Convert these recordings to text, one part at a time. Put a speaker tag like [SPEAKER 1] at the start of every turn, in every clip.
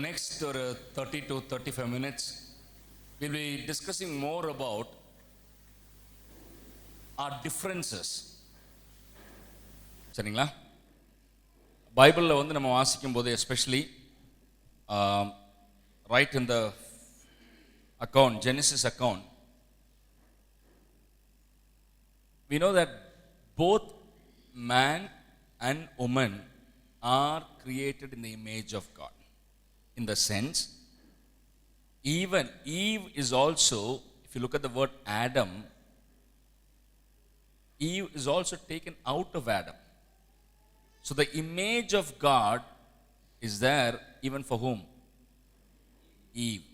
[SPEAKER 1] next 30 to 35 minutes, we'll be discussing more about our differences. சரிங்களா? பைபிளில் வந்து நம்ம வாசிக்கும் போது especially right in the account, Genesis account, we know that both man and woman are created in the image of God. In the sense, even Eve is also, if you look at the word Adam, Eve is also taken out of Adam. So the image of God is there even for whom? Eve.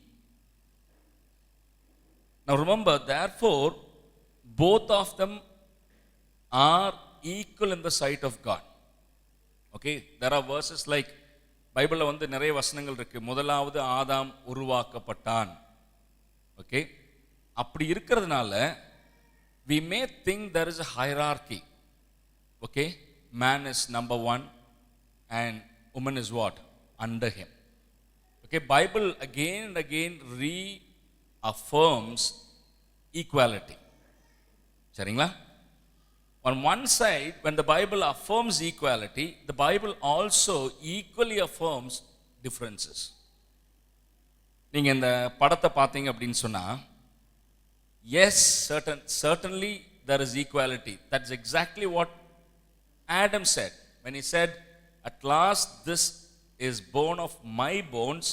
[SPEAKER 1] Now remember, therefore, both of them are equal in the sight of God. Okay, there are verses like பைபிளில் வந்து நிறைய வசனங்கள் இருக்கு. முதலாவது ஆதாம் உருவாக்கப்பட்டான். Okay, அப்படி இருக்கிறதுனால we may think there is a hierarchy. Okay, man is number one and woman is what? Under him. Okay, Bible again and again reaffirms equality. சரிங்களா? On one side, when the Bible affirms equality, the Bible also equally affirms differences. நீங்க இந்த படத்தை பார்த்தீங்க அப்படின்னு சொன்னா, yes, certainly there is equality. That's exactly what Adam said when he said, at last this is bone of my bones,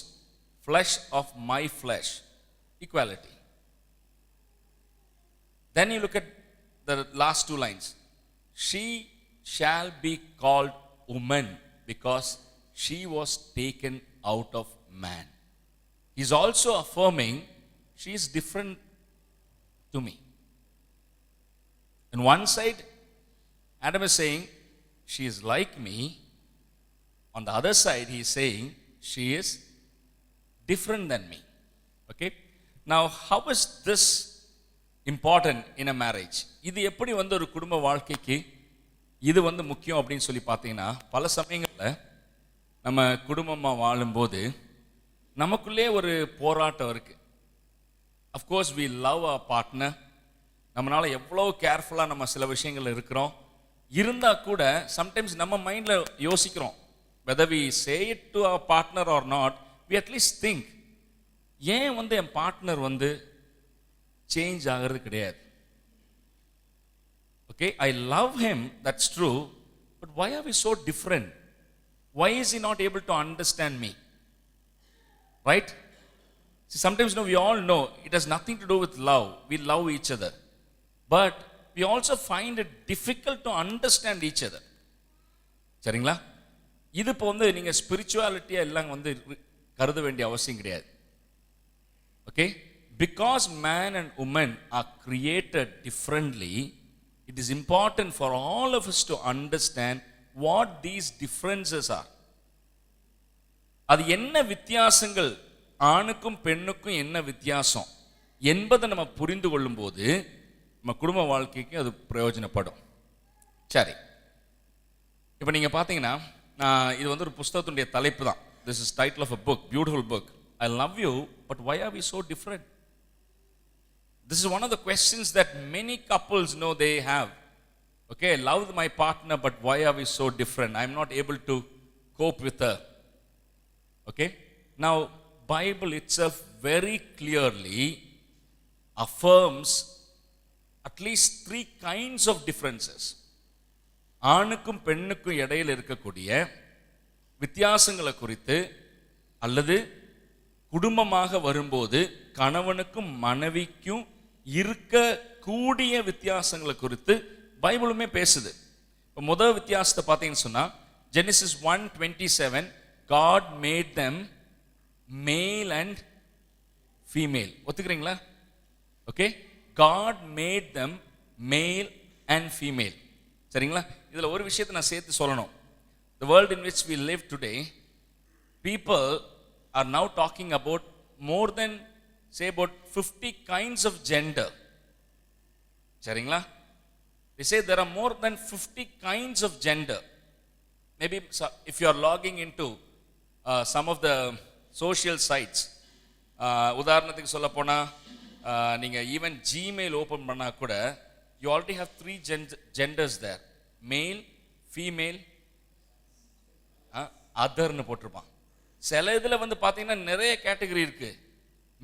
[SPEAKER 1] flesh of my flesh. Equality. Then you look at the last two lines. She shall be called woman because she was taken out of man. He's also affirming she is different to me. On one side, Adam is saying she is like me. On the other side, he is saying she is different than me. Okay? Now, how is this important in a marriage? இது எப்படி வந்து ஒரு குடும்ப வாழ்க்கைக்கு இது வந்து முக்கியம் அப்படின்னு சொல்லி பார்த்தீங்கன்னா, பல சமயங்களில் நம்ம குடும்பமாக வாழும்போது நமக்குள்ளே ஒரு போராட்டம் இருக்கு. Of course we love a partner. நம்மளால எவ்வளோ கேர்ஃபுல்லாக நம்ம சில விஷயங்கள் இருக்கிறோம். இருந்தால் கூட சம்டைம்ஸ் நம்ம மைண்டில் யோசிக்கிறோம், whether we say it to our partner or not, we at least think, ஏன் வந்து என் பார்ட்னர் வந்து சேஞ்ச் ஆகிறது கிடையாது. Okay, I love him, that's true, but why are we so different? Why is he not able to understand me? Right? See, sometimes we all know it has nothing to do with love. We love each other, but we also find it difficult to understand each other. சரிங்களா? இது இப்போ வந்து நீங்கள் ஸ்பிரிச்சுவாலிட்டியாக எல்லாம் வந்து கருத வேண்டிய அவசியம் கிடையாது. Okay, because man and woman are created differently, it is important for all of us to understand what these differences are. அது என்ன வித்தியாசங்கள், ஆணுக்கும் பெண்ணுக்கும் என்ன வித்தியாசம் என்பதை நம்ம புரிந்து கொள்ளும்போது நம்ம குடும்ப வாழ்க்கைக்கு அது பிரயோஜனப்படும். சரி, இப்போ நீங்கள் பார்த்தீங்கன்னா, நான் இது வந்து ஒரு புஸ்தகத்துடைய தலைப்பு தான். This is title of a book, beautiful book. I love you, but why are we so different? This is one of the questions that many couples know they have. Okay, I love my partner, but why are we so different? I'm not able to cope with her. Okay, now Bible itself very clearly affirms at least 3 kinds of differences. ஆணுக்கும் பெண்ணுக்கும் இடையில் இருக்கக்கூடிய வித்தியாசங்களை குறித்து, அல்லது குடும்பமாக வரும்போது கணவனுக்கும் மனைவிக்கும் இருக்கக்கூடிய வித்தியாசங்களை குறித்து பைபிளுமே பேசுது. இப்போ முதல் வித்தியாசத்தை பார்த்தீங்கன்னு சொன்னா, Genesis 1:27, God made them male and female. ஒத்துக்கிறீங்களா? Okay, God made them male and female. சரிங்களா? இதில் ஒரு விஷயத்தை நான் சேர்த்து சொல்லணும். The world in which we live today, people are now talking about more than, say, about 50 kinds of gender. சரிங்களா? They say there are more than 50 kinds of gender. Maybe if you are logging into some of the social sides. உதாரணத்துக்கு சொல்ல போனால் நீங்கள் even Gmail open பண்ணால் கூட you already have 3 genders தேர், மேல், female, அதர்னு போட்டிருப்பான். சில இதில் வந்து பார்த்தீங்கன்னா நிறைய கேட்டகரி இருக்கு.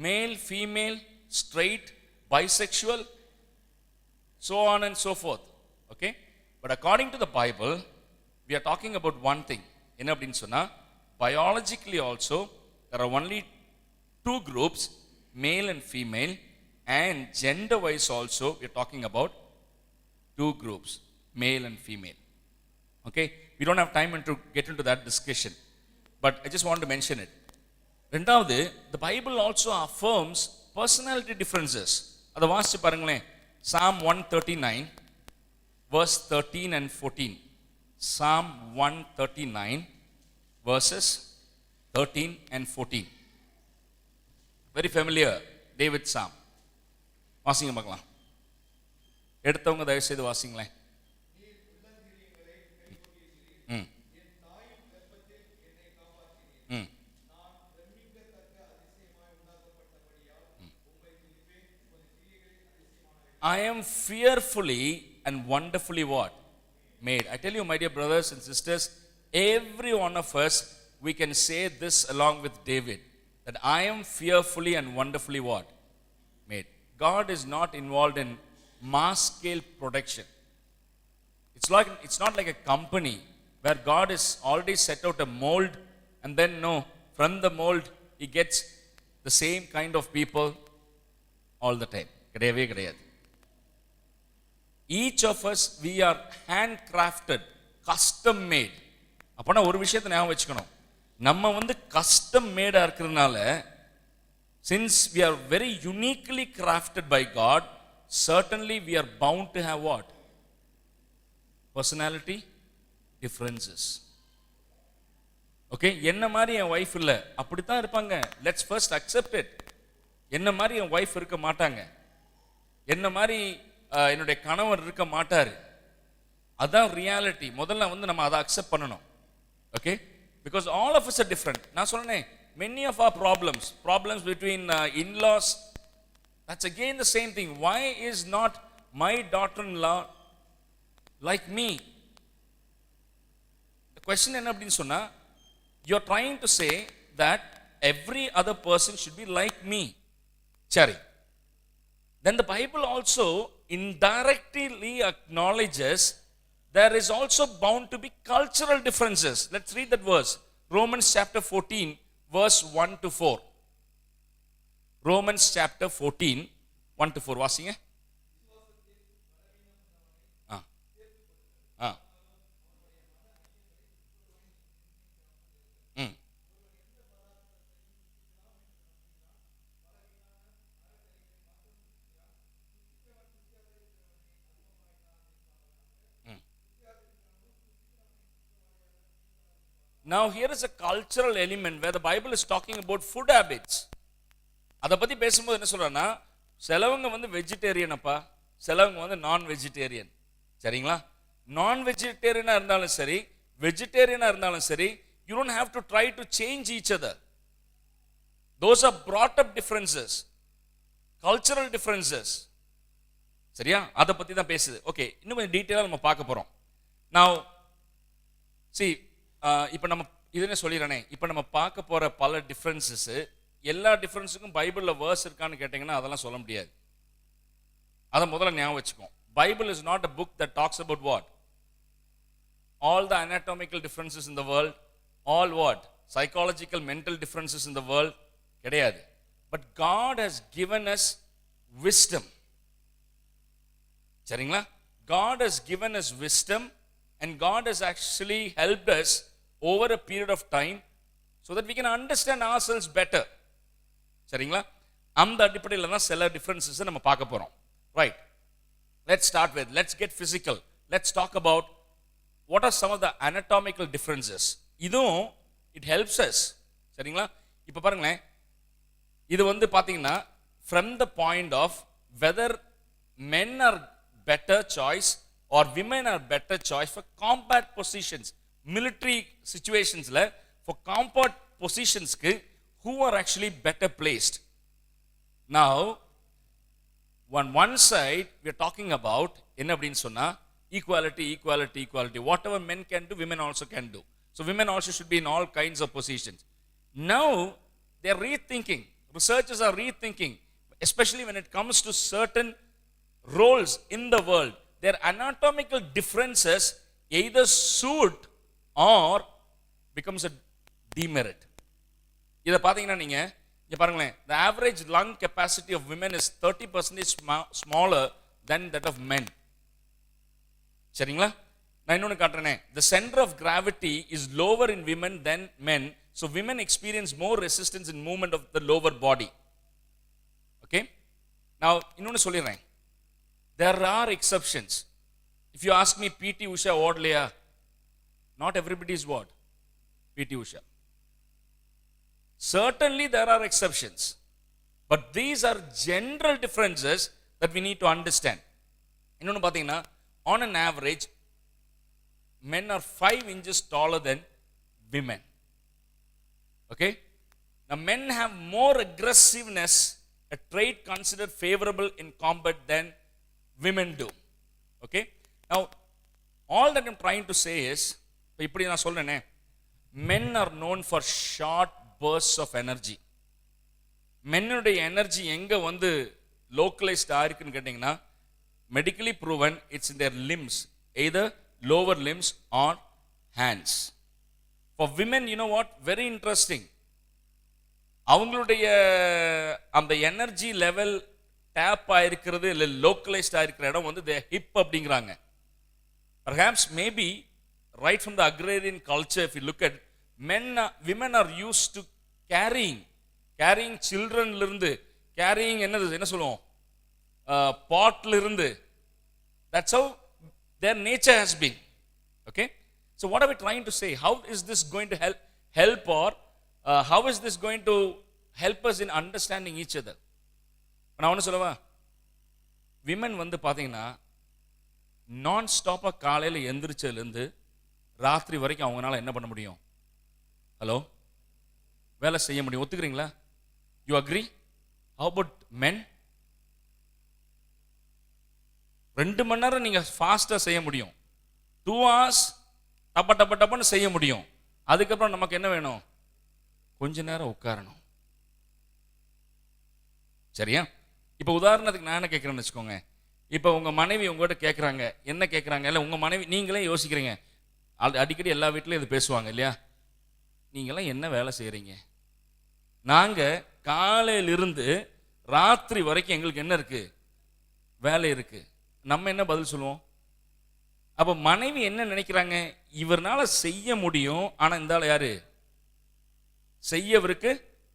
[SPEAKER 1] மேல், female, straight, bisexual, so on and so forth. Okay, but according to the Bible we are talking about one thing. என்ன அப்படின்னு சொன்னா, biologically also there are only 2 groups, male and female, and gender wise also we are talking about 2 groups, male and female. Okay, we don't have time to get into that discussion, but I just want to mention it. ரெண்டாவது, the Bible also affirms personality differences. அதை வாசிச்சு பாருங்களேன். Psalm 139 verse 13 and 14. Psalm 139 verses 13 and 14. Very familiar David Psalm. வாசிங்க பார்க்கலாம். எடுத்தவங்க தயவு செய்து வாசிங்களேன். I am fearfully and wonderfully what? Made. I tell you, my dear brothers and sisters, every one of us, we can say this along with David, that I am fearfully and wonderfully what? Made. God is not involved in mass scale production. It's not like a company where God has already set out a mold and then no, from the mold he gets the same kind of people all the time. கிடையவே கிடையாது. Each of us, we are handcrafted, custom made. அப்போனா ஒரு விஷயத்தை ஞாபகம் வச்சுக்கணும், நம்ம வந்து custom made இருக்கிறதுனால, since we are very uniquely crafted by God, certainly we are bound to have what? Personality differences. Okay, என்ன மாதிரி என் வைஃப் இல்லை, அப்படித்தான் இருப்பாங்க. Let's first accept it. என்ன மாதிரி என் வைஃப் இருக்க மாட்டாங்க, என்ன மாதிரி என்னுடைய கணவர் இருக்க மாட்டாரு. அதான் ரியாலிட்டி. முதல்ல வந்து நம்ம அதை அக்செப்ட் பண்ணணும். Okay, because all of us are different. நான் சொன்னேன், many of our problems between in-laws, that's again the same thing. Why is not my daughter-in-law like me? The question என்ன அப்படின்னு சொன்னா, you're trying to say that every other person should be like me. சரி, then the Bible also indirectly acknowledges there is also bound to be cultural differences. Let's read that verse. Romans chapter 14 verse 1 to 4. Romans chapter 14 1 to 4 வாசிங்க. Now here is a cultural element where the Bible is talking about food habits. அதை பற்றி பேசும்போது என்ன சொல்கிறேன்னா, சிலவங்க வந்து vegetarian அப்பா, சிலவங்க வந்து நான் வெஜிடேரியன். சரிங்களா? நான் வெஜிடேரியனாக இருந்தாலும் சரி, வெஜிடேரியனாக இருந்தாலும் சரி, you don't have to try to change each other. Those are brought up differences, cultural differences. சரியா? அதை பற்றி தான் பேசுது. ஓகே, இன்னும் கொஞ்சம் டீட்டெயிலாக நம்ம பார்க்க போகிறோம். Now see, இப்போ நம்ம இதுன்னு சொல்லிடுறேனே, இப்போ நம்ம பார்க்க போகிற பல டிஃப்ரென்சஸ், எல்லா டிஃப்ரென்ஸுக்கும் பைபிளில் வேர்ஸ் இருக்கான்னு கேட்டிங்கன்னா அதெல்லாம் சொல்ல முடியாது. அதை முதல்ல ஞாபகம் வச்சுக்கோம். Bible is not a book that talks about what? All the anatomical differences in the world, all what? Psychological, mental differences in the world, கிடையாது. But God has given us wisdom. சரிங்களா? God has given us wisdom and God has actually helped us over a period of time so that we can understand ourselves better. சரிங்களா? அந்த அடிப்படையில் தான் சில differences நம்ம பார்க்க போறோம். Right, let's start with, let's get physical. Let's talk about what are some of the anatomical differences. இதுவும் it helps us. சரிங்களா? இப்போ பாருங்களேன், இது வந்து பார்த்தீங்கன்னா from the point of whether men are better choice or women are better choice for combat positions. Military situationsல for combat positionsக்கு who are actually better placed. Now, on one side, we are talking about என்ன அப்படின்னு சொன்னா equality, equality, equality. Whatever men can do, women also can do. So women also should be in all kinds of positions. Now, they are rethinking. Researchers are rethinking, especially when it comes to certain roles in the world. Their anatomical differences either suit or becomes a demerit. இதை பார்த்தீங்கன்னா நீங்க இங்க பாருங்களேன், the average lung capacity of women is 30% smaller than that of men. சரிங்களா? நான் இன்னொன்னு காட்டுறேனே, the center of gravity is lower in women than men, so women experience more resistance in movement of the lower body. Okay? Now இன்னொன்னு சொல்லிடுறேன், there are exceptions. If you ask me PT Usha ஓடலையா, not everybody is what? PT Usha. Certainly there are exceptions, but these are general differences that we need to understand. இன்னொன்னு பார்த்தீங்கன்னா, on an average, men are 5 inches taller than women. Okay? Now men have more aggressiveness, a trait considered favorable in combat than women do. Okay? Now, all that I'm trying to say is, இப்படி நான் சொல்றேனே, men are known for short bursts of energy. மென்னுடைய energy எங்க வந்து localised ஆயிருக்குன்னு கேட்டீங்கன்னா, medically proven it's in their limbs, either lower limbs or hands. For women, you know what, very interesting, அவங்களுடைய அந்த எனர்ஜி லெவல் டேப் ஆயிருக்கிறது இல்லை localised ஆயிருக்கிற இடம் வந்து the hip அப்படிங்கிறாங்க. Perhaps maybe right from the agrarian culture, if you look at women are used to carrying children இருந்து, carrying என்ன சொல்லுவோம், பாட்ல இருந்து. That's how their nature has been. Okay? So what are we trying to say? How is this going to help or how is this going to help us in understanding each other? நான் ஒன்று சொல்லவா, women வந்து பார்த்தீங்கன்னா நான் ஸ்டாப்பாக காலையில் எந்திரிச்சதுலேருந்து ராத்திரி வரைக்கும் அவங்களால என்ன பண்ண முடியும்? ஹலோ, வேலை செய்ய முடியும். ஒத்துக்கிறீங்களா? You agree? How about men? 2 மணி நேரம் நீங்கள் ஃபாஸ்ட்டாக செய்ய முடியும், 2 hours டப்பன்னு செய்ய முடியும். அதுக்கப்புறம் நமக்கு என்ன வேணும்? கொஞ்ச நேரம் உட்காரணும். சரியா? இப்போ உதாரணத்துக்கு நான் என்ன கேட்குறேன்னு வச்சுக்கோங்க, இப்போ உங்கள் மனைவி உங்கள்கிட்ட கேட்குறாங்க, என்ன கேட்குறாங்க, இல்லை உங்கள் மனைவி, நீங்களே யோசிக்கிறீங்க, அடிக்கடி எல்லா வீட்லையும் இது பேசுவாங்க இல்லையா, நீங்களாம் என்ன வேலை செய்கிறீங்க? நாங்கள் காலையிலிருந்து ராத்திரி வரைக்கும் எங்களுக்கு என்ன இருக்குது? வேலை இருக்குது. நம்ம என்ன பதில் சொல்லுவோம்? அப்போ மனைவி என்ன நினைக்கிறாங்க? இவர்னால செய்ய முடியும், ஆனால் இந்த ஆள் யாரு? செய்யவருக்கு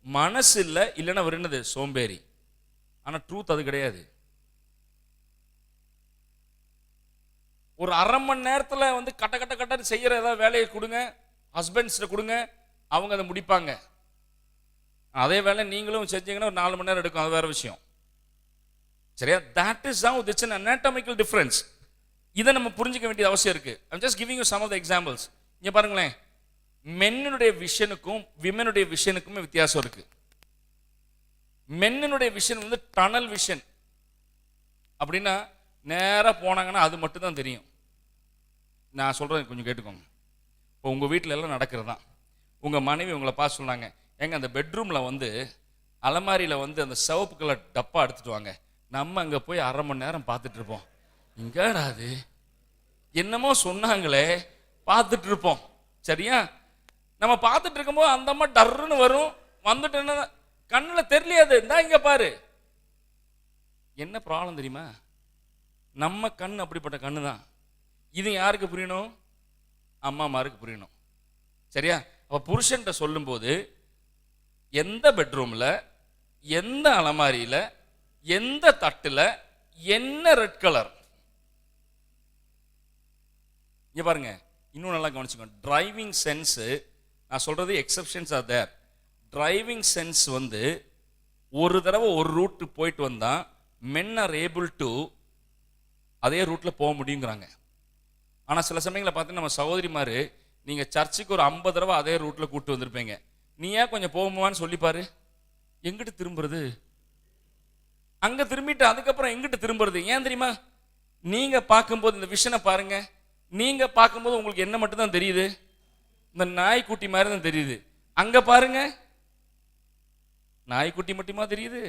[SPEAKER 1] மனசு இல்லை, இல்லைன்னா அவர் என்னது? சோம்பேறி. ஆனால் ட்ரூத் அது கிடையாது. ஒரு அரை மணி நேரத்தில் வந்து கட்ட செய்யற ஏதாவது வேலையை கொடுங்க, ஹஸ்பண்ட்ஸ்ட கொடுங்க, அவங்க அதை முடிப்பாங்க. அதே வேலை நீங்களும் செஞ்சீங்கன்னா ஒரு 4 மணி நேரம் எடுக்கும், அது வேற விஷயம். சரியா? that is how it's an anatomical difference. இதை நம்ம புரிஞ்சிக்க வேண்டிய அவசியம் இருக்கு. I'm just giving you some of the examples. இங்க பாருங்களேன், மென்னுடைய விஷனுக்கும் விமனுடைய விஷனுக்குமே வித்தியாசம் இருக்கு. மென்னுடைய விஷன் வந்து டனல் விஷன் அப்படின்னா நேராக போனாங்கன்னா அது மட்டும் தான் தெரியும். நான் சொல்கிறேன், கொஞ்சம் கேட்டுக்கோங்க. இப்போ உங்கள் வீட்டில் எல்லாம் நடக்கிறது தான். உங்கள் மனைவி உங்களை பார்த்து சொன்னாங்க, எங்க அந்த பெட்ரூமில் வந்து அலமாரியில் வந்து அந்த சிவப்பு கலர் டப்பா எடுத்துட்டு வாங்க. நம்ம அங்கே போய் அரை மணி நேரம் பார்த்துட்டு இருப்போம். இங்கடா அது என்னமோ சொன்னாங்களே, பார்த்துட்டு இருப்போம். சரியா? நம்ம பார்த்துட்டு இருக்கும்போது அந்த அம்மா டர்ன்னு வரும், வந்துட்டு என்ன கண்ணில் தெரியலையாது, இந்தா இங்கே பாரு. என்ன ப்ராப்ளம் தெரியுமா? நம்ம கண் அப்படிப்பட்ட கண்ணு தான். இது யாருக்கு புரியணும்? அம்மாமாருக்கு புரியணும். சரியா? அப்போ புருஷன்கிட்ட சொல்லும்போது எந்த பெட்ரூமில், எந்த அலமாரியில், எந்த தட்டில் என்ன ரெட் கலர், இங்க பாருங்க. இன்னும் நல்லா கவனிச்சுக்கோங்க. டிரைவிங் சென்ஸு, நான் சொல்றது exceptions are there. Driving sense வந்து ஒரு தடவை ஒரு ரூட் போயிட்டு வந்தா men are able to அதே ரூட்ல போக முடியுங்கிறாங்க. ஆனால் சில சமயங்களில் பார்த்தீங்கன்னா நம்ம சகோதரிமாரு, நீங்கள் சர்ச்சுக்கு ஒரு 50 தடவை அதே ரூட்டில் கூப்பிட்டு வந்திருப்பீங்க. நீ ஏன் கொஞ்சம் போகுமான்னு சொல்லிப்பாரு. எங்கிட்டு திரும்புறது? அங்க திரும்பிட்டு அதுக்கப்புறம் எங்கிட்டு திரும்புறது? ஏன் தெரியுமா? நீங்க பார்க்கும்போது இந்த விஷனை பாருங்க, நீங்க பார்க்கும்போது உங்களுக்கு என்ன மட்டும் தான் தெரியுது? இந்த நாய்க்குட்டி மாதிரி தான் தெரியுது. அங்க பாருங்க, நாய்க்குட்டி மட்டுமா தெரியுது?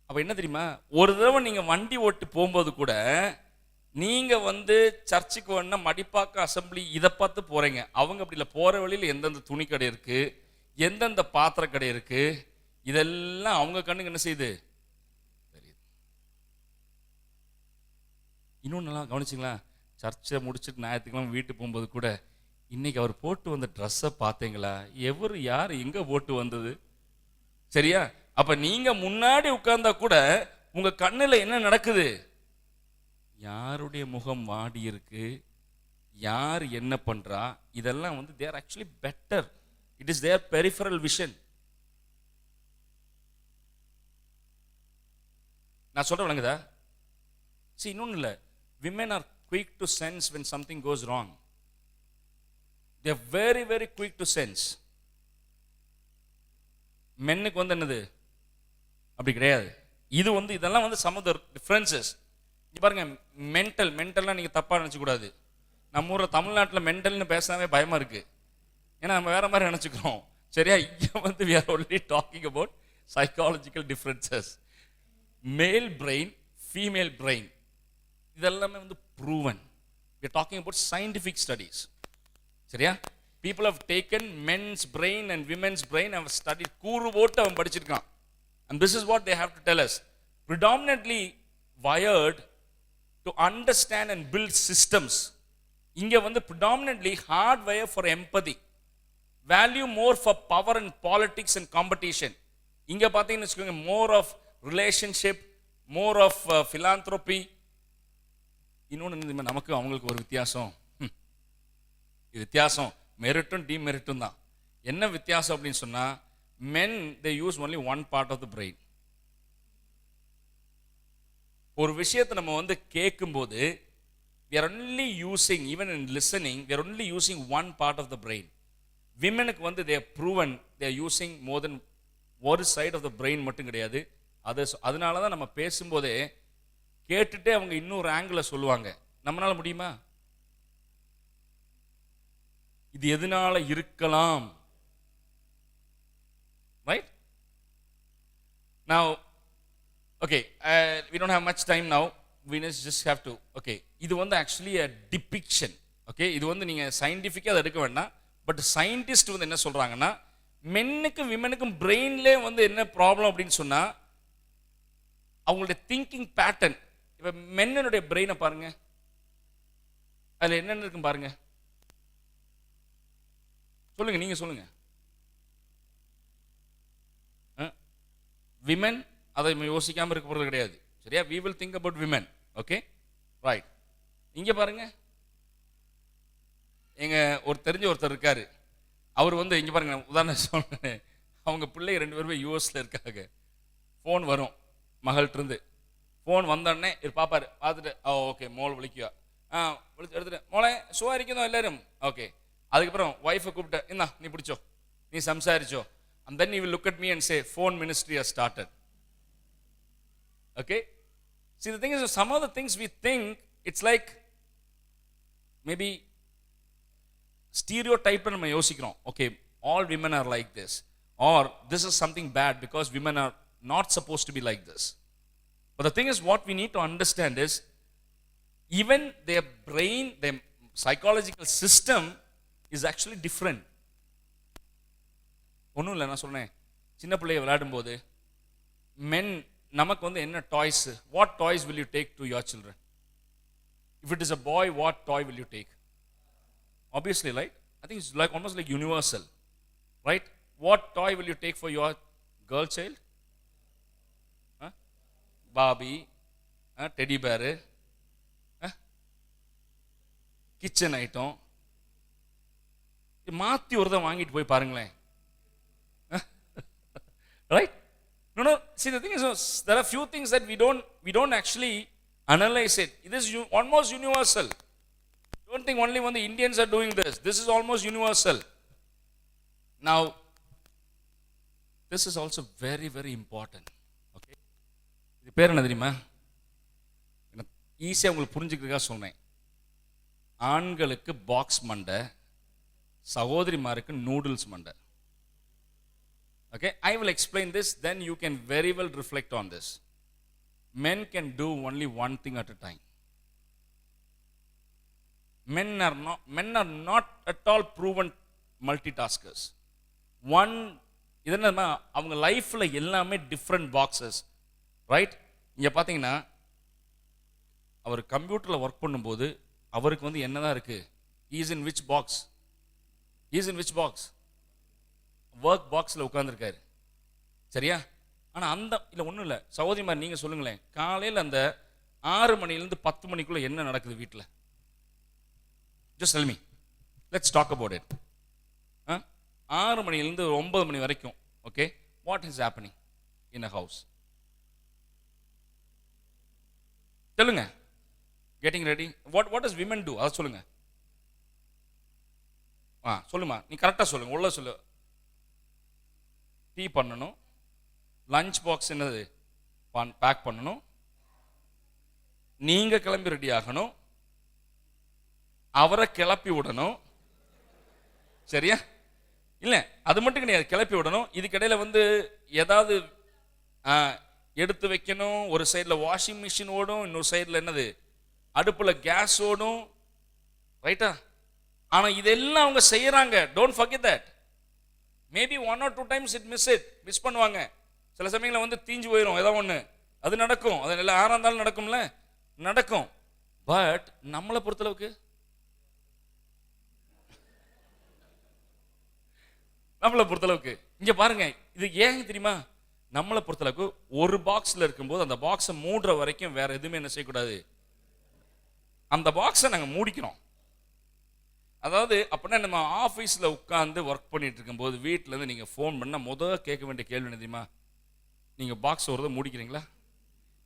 [SPEAKER 1] அப்ப என்ன தெரியுமா, ஒரு தடவை நீங்க வண்டி ஓட்டு போகும்போது கூட நீங்க சர்ச்சுக்கு வேணா மடிப்பாக்கம் அசம்பிளி இதை பார்த்து போறீங்க. அவங்க அப்படி இல்லை, போற வழியில் எந்தெந்த துணி கடை இருக்கு, எந்தெந்த பாத்திர கடை இருக்கு, இதெல்லாம் அவங்க கண்ணுக்கு என்ன செய்யுது தெரியுது. இன்னொன்னு நல்லா கவனிச்சிங்களா, சர்ச்சை முடிச்சுட்டு ஞாயிற்றுக்கிழமை வீட்டு போகும்போது கூட இன்னைக்கு அவர் போட்டு வந்த ட்ரெஸ்ஸை பார்த்தீங்களா, எவரு யார் எங்க போட்டு வந்தது? சரியா? அப்ப நீங்க முன்னாடி உட்கார்ந்தா கூட உங்க கண்ணுல என்ன நடக்குது? யாருடைய முகம் வாடி இருக்கு, யார் என்ன பண்றா, இதெல்லாம் they are actually better. It is their peripheral vision. நான் சொல்ற விளங்குதா? See, இன்னொன்னு இல்ல, women are quick to sense when something goes wrong. They are very very quick to sense. மென்னுக்கு என்னது அப்படி கிடையாது. இது இதெல்லாம் some of the differences. இங்க பாருங்க, மென்டல்னா நீங்க தப்பா நினைச்சு கூடாது. நம்ம ஊர்ல தமிழ்நாட்டில் மென்டல்னு பேசாமே பயமா இருக்கு. ஏன்னா நம்ம வேற மாதிரி நினைச்சுக்கிறோம். சரியா? இங்க we are only talking about psychological differences. Male brain, female brain, இதெல்லாமே proven. We are talking about scientific studies. சரியா? People have taken men's brain and women's brain, have studied, கூறு போட்டு அவன் படிச்சிருக்கான். And this is what they have to tell us. Predominantly wired to understand and build systems. இங்க predominantly hardwire for empathy, value more for power and politics and competition. இங்க பாத்தீங்கன்னு வச்சுக்கோங்க, more of relationship, more of philanthropy. இன்னொன்று நமக்கு அவங்களுக்கு ஒரு வித்தியாசம். இது வித்தியாசம் மெரிட்டும் டிமெரிட்டும் தான். என்ன வித்தியாசம் அப்படின்னு சொன்னா, men they use only one part of the brain. ஒரு விஷயத்தை நம்ம கேட்கும்போது we are only using, even in listening, we are only using one part of the brain. Womenக்கு they have proven they are using more than ஒரு side of the brain மட்டும் கிடையாது. அதனால தான் நம்ம பேசும்போதே கேட்டுட்டே அவங்க இன்னொரு ஆங்கிள் சொல்லுவாங்க. நம்மளால முடியுமா? இது எதனால இருக்கலாம்? Right? Now, okay, we don't have much time now. We just have to, okay, இது actually a depiction. Okay, இது நீங்க சயின்டிஃபிக்கா அதை எடுக்க வேண்டாம். பட் சயின்டிஸ்ட் என்ன சொல்றாங்கன்னா, மென்னுக்கும் விமெனுக்கும் பிரெயின்லே என்ன ப்ராப்ளம் அப்படின்னு சொன்னா, அவங்களுடைய திங்கிங் பேட்டர்ன். இப்ப மென்னுடைய பிரெயினை பாருங்க, அதுல என்னென்ன இருக்கும் பாருங்க. சொல்லுங்க, நீங்க சொல்லுங்க. விமென் அதை யோசிக்காம இருக்க போறது கிடையாது. சரியா? we will think about women. okay, right. இங்க பாருங்க, எங்க ஒரு தெரிஞ்ச ஒருத்தர் இருக்காரு. அவர் இங்க பாருங்க, உதாரணம் சொல்றேன். அவங்க பிள்ளை 2 பேருமே யூஎஸ்ல இருக்காங்க. போன் வரும் மகள்கிட்ட இருந்து. போன் வந்தோடனே பாப்பாரு, பார்த்துட்டு ஓகே மோள் விളിക്കുക, எடுத்துட்டு மோளே சுவா இருக்கணும் எல்லாரும். ஓகே, அதுக்கப்புறம் ஒய்ஃபை கூப்பிட்டு, என்ன நீ பிடிச்சோ, நீ சம்சாரிச்சோ. And then he will look at me and say, phone ministry has started. Okay? See, the thing is, some of the things we think, it's like maybe stereotype நம்ம யோசிக்கிறோம். Okay, all women are like this, or this is something bad because women are not supposed to be like this. But the thing is, what we need to understand is, even their brain, their psychological system is actually different. ஒன்றும் இல்லை, நான் சொன்னேன், சின்ன பிள்ளைய விளையாடும் போது men நமக்கு என்ன toys, what toys will you take to your children? If it is a boy, what toy will you take? Obviously, right? I think it's like almost like universal, right? What toy will you take for your girl child? பாபி, teddy bear, kitchen item. மாத்தி ஒரு தான் வாங்கிட்டு போய் பாருங்களேன். Right? No. See, the thing is, there are few things that we don't actually analyze it. It is almost universal. Don't think only when the Indians are doing this. This is almost universal. Now, this is also very, very important. Okay? இது பேர் என்ன தெரியுமா? ஈஸியாக உங்களுக்கு புரிஞ்சுக்கிறதுக்காக சொன்னேன். ஆண்களுக்கு box மண்டை, சகோதரிமாருக்கு நூடுல்ஸ் மண்டை. Okay, I will explain this, then you can very well reflect on this. Men can do only one thing at a time. Men are not at all proven multitaskers. One, இதென்ன அவங்க லைஃப்ல எல்லாமே different boxes, right? இங்க பாத்தீங்கன்னா அவர் கம்ப்யூட்டர்ல work பண்ணும்போது அவருக்கு வந்து என்னதான் இருக்கு? Is in which box? Is in which box? Work பாக்ஸில் உட்காந்துருக்காரு, சரியா? ஆனால் அந்த இல்லை ஒன்றும் இல்லை. சகோதரிமார் நீங்கள் சொல்லுங்களேன், காலையில் அந்த 6 மணிலேருந்து 10 மணிக்குள்ளே என்ன நடக்குது வீட்டில்? Just tell me, let's talk about it. 6 மணிலேருந்து 9 மணி வரைக்கும், okay, what is happening in a house? சொல்லுங்க. Getting ready. What is women do? அதை சொல்லுங்க. சொல்லுமா, நீ கரெக்டாக சொல்லுங்க, உள்ள சொல்லு. டீ பண்ணணும், லஞ்ச் பாக்ஸ் என்னது பேக் பண்ணணும், நீங்க கிளம்பி ரெடி ஆகணும், அவரை கிளப்பி விடணும், சரியா? இல்லை அது மட்டும் கிடையாது, கிளப்பி விடணும். இதுக்கிடையில வந்து ஏதாவது எடுத்து வைக்கணும். ஒரு சைடில் வாஷிங் மிஷின் ஓடும், இன்னொரு சைடில் என்னது அடுப்பில் கேஸ் ஓடும், ரைட்டா? ஆனால் இதெல்லாம் அவங்க செய்யறாங்க. Don't forget that. Maybe 1 or 2 times miss பண்ணுவாங்க. சில சமயங்களில் வந்து தீஞ்சு போயிடும் ஏதோ ஒன்று, அது நடக்கும். அது எல்லாம் யாராக இருந்தாலும் நடக்கும்ல, நடக்கும். பட் நம்மளை பொறுத்தளவுக்கு இங்க பாருங்க, இது ஏன் தெரியுமா? நம்மளை பொறுத்தளவுக்கு ஒரு பாக்ஸ்ல இருக்கும்போது அந்த பாக்ஸை மூடுற வரைக்கும் வேற எதுவுமே என்ன செய்யக்கூடாது. அந்த பாக்ஸை நாங்கள் மூடிக்கிறோம். அதாவது அப்படின்னா நம்ம ஆஃபீஸில் உட்காந்து ஒர்க் பண்ணிட்டு இருக்கும்போது வீட்டிலேருந்து நீங்கள் ஃபோன் பண்ணால் முதல் கேட்க வேண்டிய கேள்வி என்ன தெரியுமா? நீங்கள் பாக்ஸ் ஒரு தடவை மூடிக்கிறீங்களா?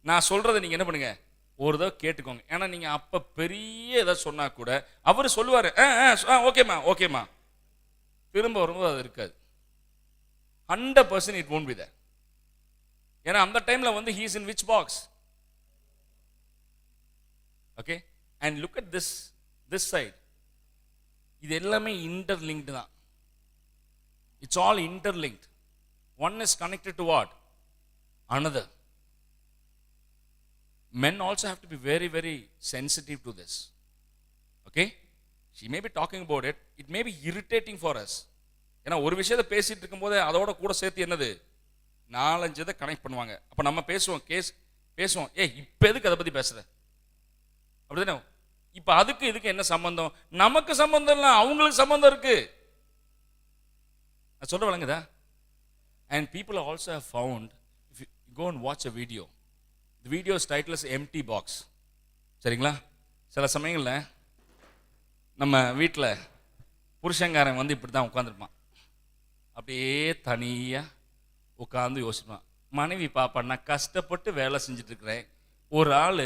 [SPEAKER 1] நான் சொல்கிறத நீங்கள் என்ன பண்ணுங்க, ஒரு தடவை கேட்டுக்கோங்க. ஏன்னா நீங்கள் அப்போ பெரிய எதாவது சொன்னால் கூட அவர் சொல்லுவார், ஓகேம்மா ஓகேம்மா, திரும்ப வரும்போது அது இருக்காது. 100% இட் won't be there. ஏன்னா அந்த டைமில் வந்து he is in which box? Okay, and look at this side. இது எல்லாமே இன்டர்லிங்க்டு தான். It's all interlinked. One is connected to what? another. Men also have to be very, very sensitive to this. Okay, she may be talking about it, it may be irritating for us. ஏன்னா ஒரு விஷயத்தை பேசிட்டு இருக்கும்போது அதோட கூட சேர்த்து என்னது 4-5 இதை கனெக்ட் பண்ணுவாங்க. அப்போ நம்ம பேசுவோம், இப்போ எதுக்கு அதை பற்றி பேசுற? அப்படிதானே? இப்ப அதுக்கு இதுக்கு என்ன சம்பந்தம்? நமக்கு சம்பந்தம் இல்லை, அவங்களுக்கு சம்பந்தம் இருக்கு. நான் சொல்ற வழங்குதா? And people also have found, if you go and watch a video, the video's title is empty box. சரிங்களா? சில சமயங்களில் நம்ம வீட்டில் புருஷங்காரன் வந்து இப்படி தான் உட்காந்துருப்பான், அப்படியே தனியாக உட்காந்து யோசிப்பான். மனைவி பாப்பா, நான் கஷ்டப்பட்டு வேலை செஞ்சுட்டு இருக்கிறேன், ஒரு ஆள்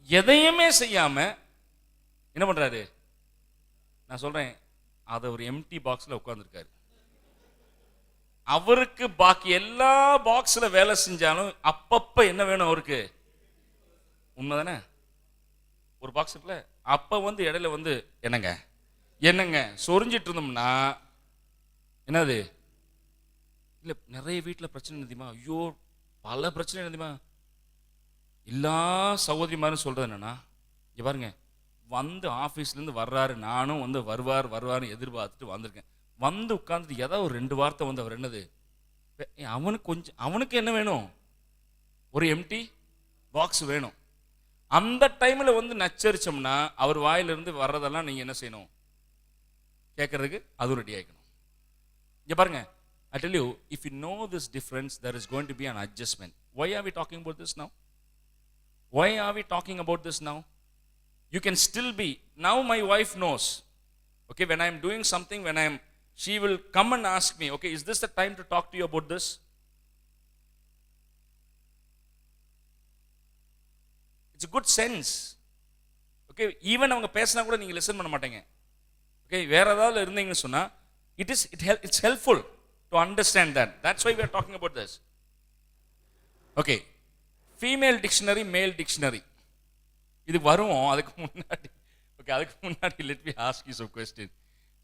[SPEAKER 1] எதையுமே செய்யாம என்ன பண்றாரு? நான் சொல்றேன், அதை ஒரு எம்டி பாக்ஸ்ல உட்கார்ந்துருக்காரு. அவருக்கு பாக்கி எல்லா பாக்ஸ்ல வேலை செஞ்சாலும் அப்பப்ப என்ன வேணும் அவருக்கு? உண்மைதானே? ஒரு பாக்ஸ் இருக்குல்ல, அப்ப வந்து இடையில வந்து என்னங்க சொரிஞ்சிட்டு இருந்தோம்னா என்னது? இல்ல நிறைய வீட்டில் பிரச்சனை என்ன தெரியுமா? ஐயோ பல பிரச்சனை என்ன தெரியுமா? எல்லா சகோதரிமாரும் சொல்றது என்னன்னா, இங்க பாருங்க, வந்து ஆஃபீஸ்லேருந்து வர்றாரு, நானும் வந்து வருவார்னு எதிர்பார்த்துட்டு வந்திருக்கேன். வந்து உட்காந்துட்டு ஏதாவது ஒரு 2 வார்த்தை வந்து அவர் என்னது, அவனுக்கு என்ன வேணும்? ஒரு எம்டி பாக்ஸ் வேணும். அந்த டைமில் வந்து நச்சரிச்சோம்னா அவர் வாயிலிருந்து வர்றதெல்லாம் நீங்கள் என்ன செய்யணும்? கேட்கறதுக்கு அதுவும் ரெடி ஆகிக்கணும். இங்கே பாருங்க, I tell you, if you know this difference, there is going to be an adjustment. Why are we talking about this now? Why are we talking about this now? You can still be, now my wife knows, okay, when I am doing something, she will come and ask me, okay, is this the time to talk to you about this? It's a good sense. Okay, even அவங்க பேசினா கூட நீங்க listen பண்ண மாட்டீங்க. Okay, வேற ஏதாவது இருந்தீங்கன்னு சொன்னா It's helpful to understand that. That's why we are talking about this. Okay, female dictionary, male dictionary. இது வருவோம். அதுக்கு முன்னாடி let me ask you some question.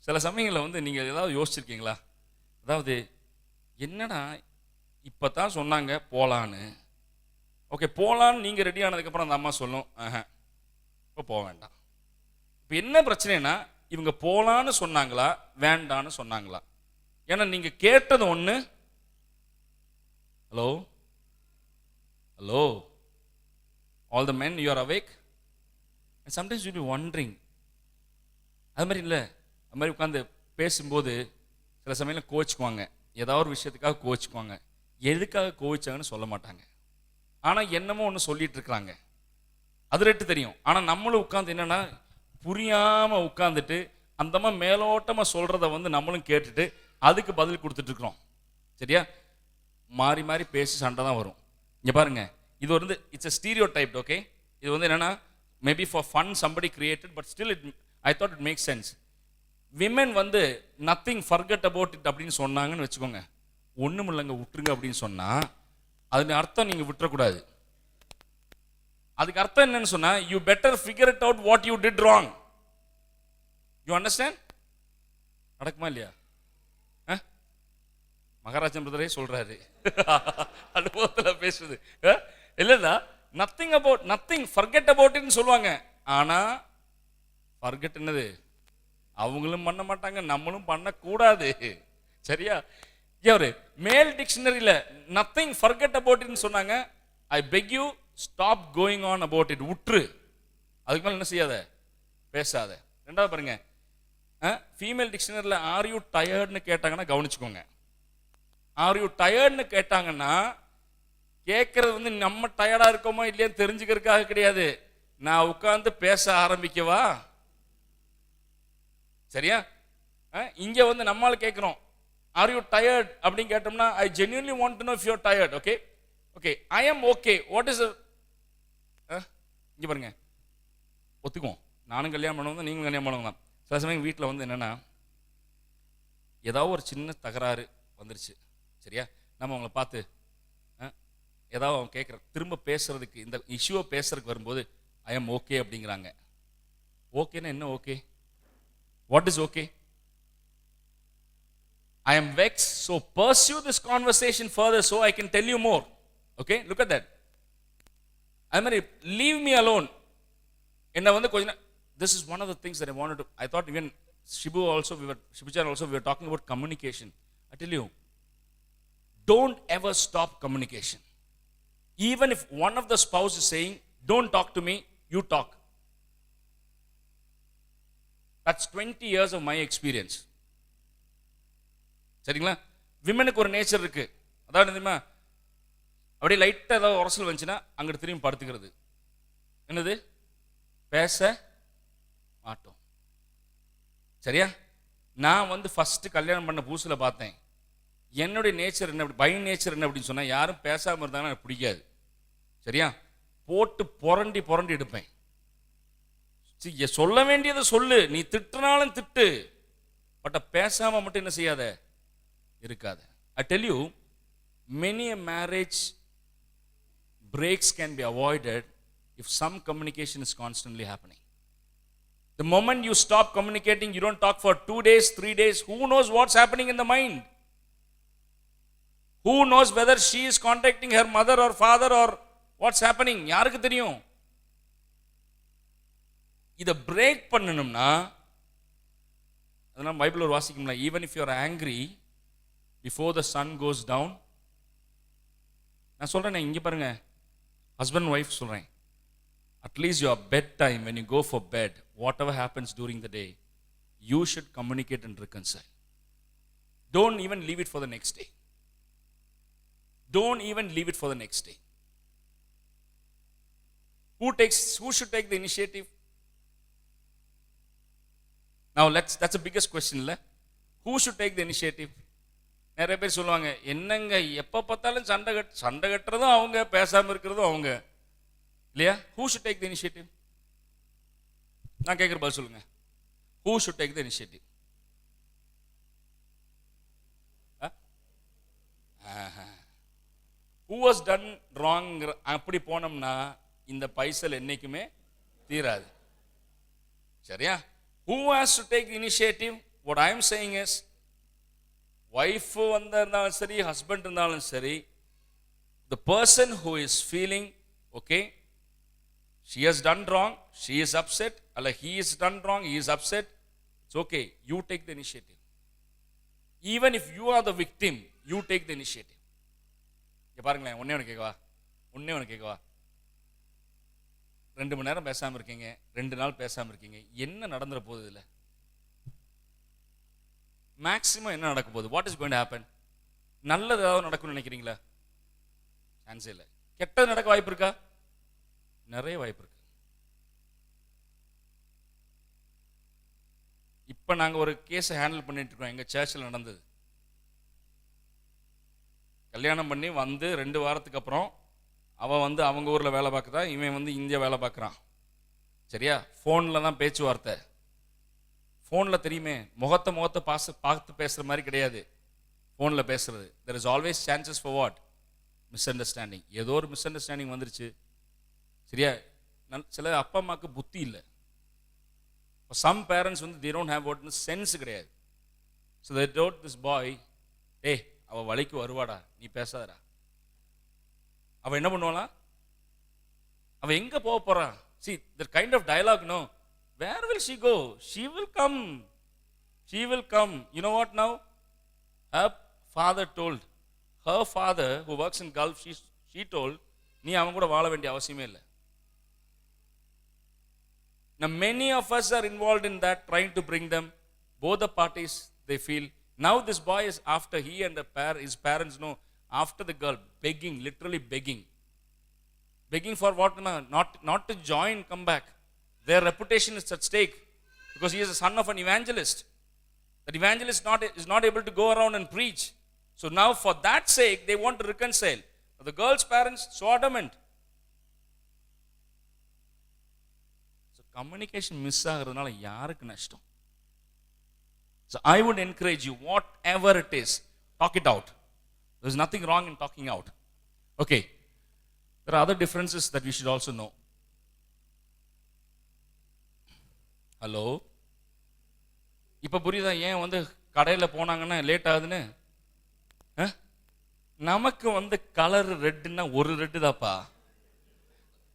[SPEAKER 1] சில சமயங்களில் வந்து நீங்கள் ஏதாவது யோசிச்சிருக்கீங்களா? அதாவது என்னடா இப்போ தான் சொன்னாங்க போகலான்னு. ஓகே, போகலான்னு நீங்கள் ரெடி ஆனதுக்கப்புறம் அந்த அம்மா சொல்லும், இப்போ போக வேண்டாம். இப்போ என்ன பிரச்சனைனா, இவங்க போகலான்னு சொன்னாங்களா வேண்டான்னு சொன்னாங்களா? ஏன்னா நீங்கள் கேட்டது ஒன்று. Hello hello, all the men you are awake? And sometimes you be wondering. அது மாதிரி இல்லை, அது மாதிரி உட்காந்து பேசும்போது சில சமயம் கோச்சுக்குவாங்க, ஏதாவது ஒரு விஷயத்துக்காக கோச்சுக்குவாங்க. எதுக்காக கோவிச்சாங்கன்னு சொல்ல மாட்டாங்க. ஆனால் என்னமோ ஒன்று சொல்லிட்டு இருக்கிறாங்க, அது ரெட்டு தெரியும். ஆனால் நம்மளும் உட்காந்து என்னன்னா புரியாமல் உட்காந்துட்டு அந்தம்மா மேலோட்டமாக சொல்கிறத வந்து நம்மளும் கேட்டுட்டு அதுக்கு பதில் கொடுத்துட்டு இருக்கிறோம். சரியா? மாறி மாறி பேசி சண்டை தான் வரும். இங்கே பாருங்க, இது வந்து இட்ஸ் a stereotype. ஓகே, இது வந்து என்னன்னா maybe for fun somebody created, but still I thought it makes sense. Women வந்து நத்திங் ஃபர்கெட் அபவுட் இட் அப்படின்னு சொன்னாங்கன்னு வச்சுக்கோங்க, ஒன்றும் இல்லைங்க விட்டுருங்க அப்படின்னு சொன்னால் அதுக்கு அர்த்தம் நீங்கள் விட்டுறக்கூடாது. அதுக்கு அர்த்தம் என்னன்னு சொன்னா, you better figure it out what you did wrong. You understand? நடக்குமா இல்லையா? மகாராஜன் பிரதரே சொல்றாரு, அனுபவத்தில் பேசுறது இல்லைல்ல. நத்திங் ஃபர்கெட் அபவுட் இட்னு சொல்லுவாங்க. ஆனா ஃபர்கெட் என்னது? அவங்களும் பண்ண மாட்டாங்க, நம்மளும் பண்ணக்கூடாது. சரியா? ஒரு மேல் டிக்ஷனரியில் நத்திங் ஃபர்கெட் அபவுட் இட்னு சொன்னாங்க. I beg you stop going on about it. உற்று, அதுக்கு மேலே என்ன செய்யாத, பேசாத. ரெண்டாவது பாருங்க, ஃபீமேல் டிக்ஷனரியில் ஆர் யூ டயர்ட்னு கேட்டாங்கன்னா கவனிச்சுக்கோங்க. ஆர் யூ டயர்ட்னு கேட்டாங்கன்னா கேட்கறது வந்து நம்ம டயர்டா இருக்கோமோ இல்லையான்னு தெரிஞ்சுக்கிறதுக்காக கிடையாது. நான் உட்கார்ந்து பேச ஆரம்பிக்கவா? சரியா? இங்க வந்து நம்மால கேட்கிறோம், ஆர் யூ டயர்ட் அப்படின்னு கேட்டோம்னா, ஐ genuinely want to know if you are tired. Okay okay, I am okay. What is இங்க பாருங்க, ஒத்துக்குவோம். நானும் கல்யாணம் பண்ணுவோம், நீங்களும் கல்யாணம் பண்ணுவோம் தான். சில சமயம் வீட்டில் வந்து என்னன்னா ஏதாவது ஒரு சின்ன தகராறு வந்துருச்சு. சரியா? நம்ம அவங்கள பார்த்து ஏதாவது அவங்க கேட்குற திரும்ப பேசுறதுக்கு, இந்த இஷ்யூவை பேசுறதுக்கு வரும்போது ஐ எம் ஓகே அப்படிங்கிறாங்க. ஓகேன்னா என்ன okay? What is okay? I am vexed, so pursue this conversation further so I can tell you more. Okay, look at that. I mean, leave me alone. Enna vandu konja, this is one of the things that I wanted to, I thought even Shibuchan also we were talking about communication. I tell you, don't ever stop communication. Even if one of the spouse is saying, don't talk to me, you talk. That's 20 years of my experience. சரிங்களா? விமனுக்கு ஒரு nature இருக்கு. அதாவது தெரியுமா, அப்படியே லைட்டாக ஏதாவது உரசல் வந்துச்சுன்னா அங்கிட்டு திரும்பி படுத்துக்கிறது. என்னது? பேச மாட்டோம். சரியா? நான் வந்து ஃபர்ஸ்ட் கல்யாணம் பண்ண புதுசில் பார்த்தேன், என்னுடைய நேச்சர் என்ன, பை நேச்சர் என்ன அப்படின்னு சொன்னால், யாரும் பேசாமல் இருந்தாங்கன்னா எனக்கு பிடிக்காது. சரியா? போட்டு புரண்டி புரண்டி எடுப்பேன். சொல்ல வேண்டியதை சொல்லு, நீ திட்டுனாலும் திட்டு, பட் பேசாம மட்டும் என்ன செய்யாத, இருக்காது. I tell you, many a marriage breaks can be avoided if some communication is constantly happening. The moment you stop communicating, you don't talk for 2 days, 3 days, who knows what's happening in the mind? Who knows whether she is contacting her mother or father or what's happening? யாருக்கு தெரியும்? இதை break பண்ணணும்னா, அதெல்லாம் Bible ஒரு வாசிக்கும்ல, even if you are angry before the sun goes down. நான் சொல்றேன், இங்க பாருங்க, ஹஸ்பண்ட் ஒய்ஃப் சொல்றேன், at least your bed time, when you go for bed, whatever happens during the day, you should communicate and reconcile. Don't even leave it for the next day. Don't even leave it for the next day. Who should take the initiative? Now that's the biggest question, இல்ல? Who should take the initiative? நிறைய பேர் சொல்லுவாங்க, என்னங்க எப்போ பார்த்தாலும் சண்டை கட்டுறதும் அவங்க, பேசாமல் இருக்கிறதும் அவங்க, இல்லையா? Who should take the initiative? நான் கேட்குற பதில் சொல்லுங்க. Who should take the initiative? who has done wrong அப்படி போனோம்னா இந்த பைசல் என்னைக்குமே தீராது. சரியா? Who has to take the initiative? What I am saying is, wife இருந்தாலும் சரி, husband இருந்தாலும் சரி, the person who is feeling, okay, she has done wrong, she is upset, or he is done wrong, he is upset, it's okay, you take the initiative. Even if you are the victim, you take the initiative. பாருங்களேன், ஒன்னே ஒன்று கேட்கவா, 2 மணி நேரம் பேசாமல் இருக்கீங்க, 2 நாள் பேசாமல் இருக்கீங்க, என்ன நடந்துற போகுது? இல்லை, மேக்சிமம் என்ன நடக்க போகுது? What is going to happen? நல்லது ஏதாவது நடக்கும்னு நினைக்கிறீங்களா? சான்ஸே இல்லை. கெட்டது நடக்க வாய்ப்பு இருக்கா? நிறைய வாய்ப்பு இருக்கு. இப்போ நாங்கள் ஒரு கேஸை ஹேண்டில் பண்ணிட்டு இருக்கோம். எங்கள் சர்ச்சில் நடந்தது. கல்யாணம் பண்ணி வந்து 2 வாரத்துக்கு அப்புறம் அவன் வந்து அவங்க ஊரில் வேலை பார்க்குறா, இவன் வந்து இந்தியா வேலை பார்க்குறான். சரியா? ஃபோனில் தான் பேச்சுவார்த்தை. ஃபோனில் தெரியுமே, முகத்தை பார்த்து பேசுகிற மாதிரி கிடையாது ஃபோனில் பேசுறது. There is always chances for what? Miss understanding. ஏதோ ஒரு மிஸ் அண்டர்ஸ்டாண்டிங் வந்துருச்சு. சரியா? சில அப்பா அம்மாவுக்கு புத்தி இல்லை. சம் பேரண்ட்ஸ் வந்து they don't have what sense கிடையாது. So they told this boy, ஏய் அவள் வழிக்கு வருவாடா, நீ பேசாதடா. அவள் என்ன பண்ணுவாளா? அவள் எங்கே போக போறா? See, that kind of dialogue, no. Where will she go? She will come. She will come. You know what now? Her father told, her father who works in Gulf, she told, நீ அவன் கூட வாழ வேண்டிய அவசியமே இல்லை. Now many of us are involved in that, trying to bring them, both the parties, they feel. Now this boy is after, he and his parents know, after the girl, begging, literally begging. Begging for what? Not to join, come back. Their reputation is at stake because he is the son of an evangelist. That evangelist is not able to go around and preach. So now for that sake, they want to reconcile. But the girl's parents, so adamant. So communication miss ஆகிறதுனால யாருக்கு நஷ்டம்? So I would encourage you, whatever it is, talk it out. There is nothing wrong in talking out. Okay. There are other differences that we should also know. Hello, இப்போ புரியுதா ஏன் வந்து கடையில் போனாங்கன்னா late ஆகுதுன்னு? நமக்கு வந்து கலர் ரெட்டுன்னா ஒரு ரெட்டு தாப்பா.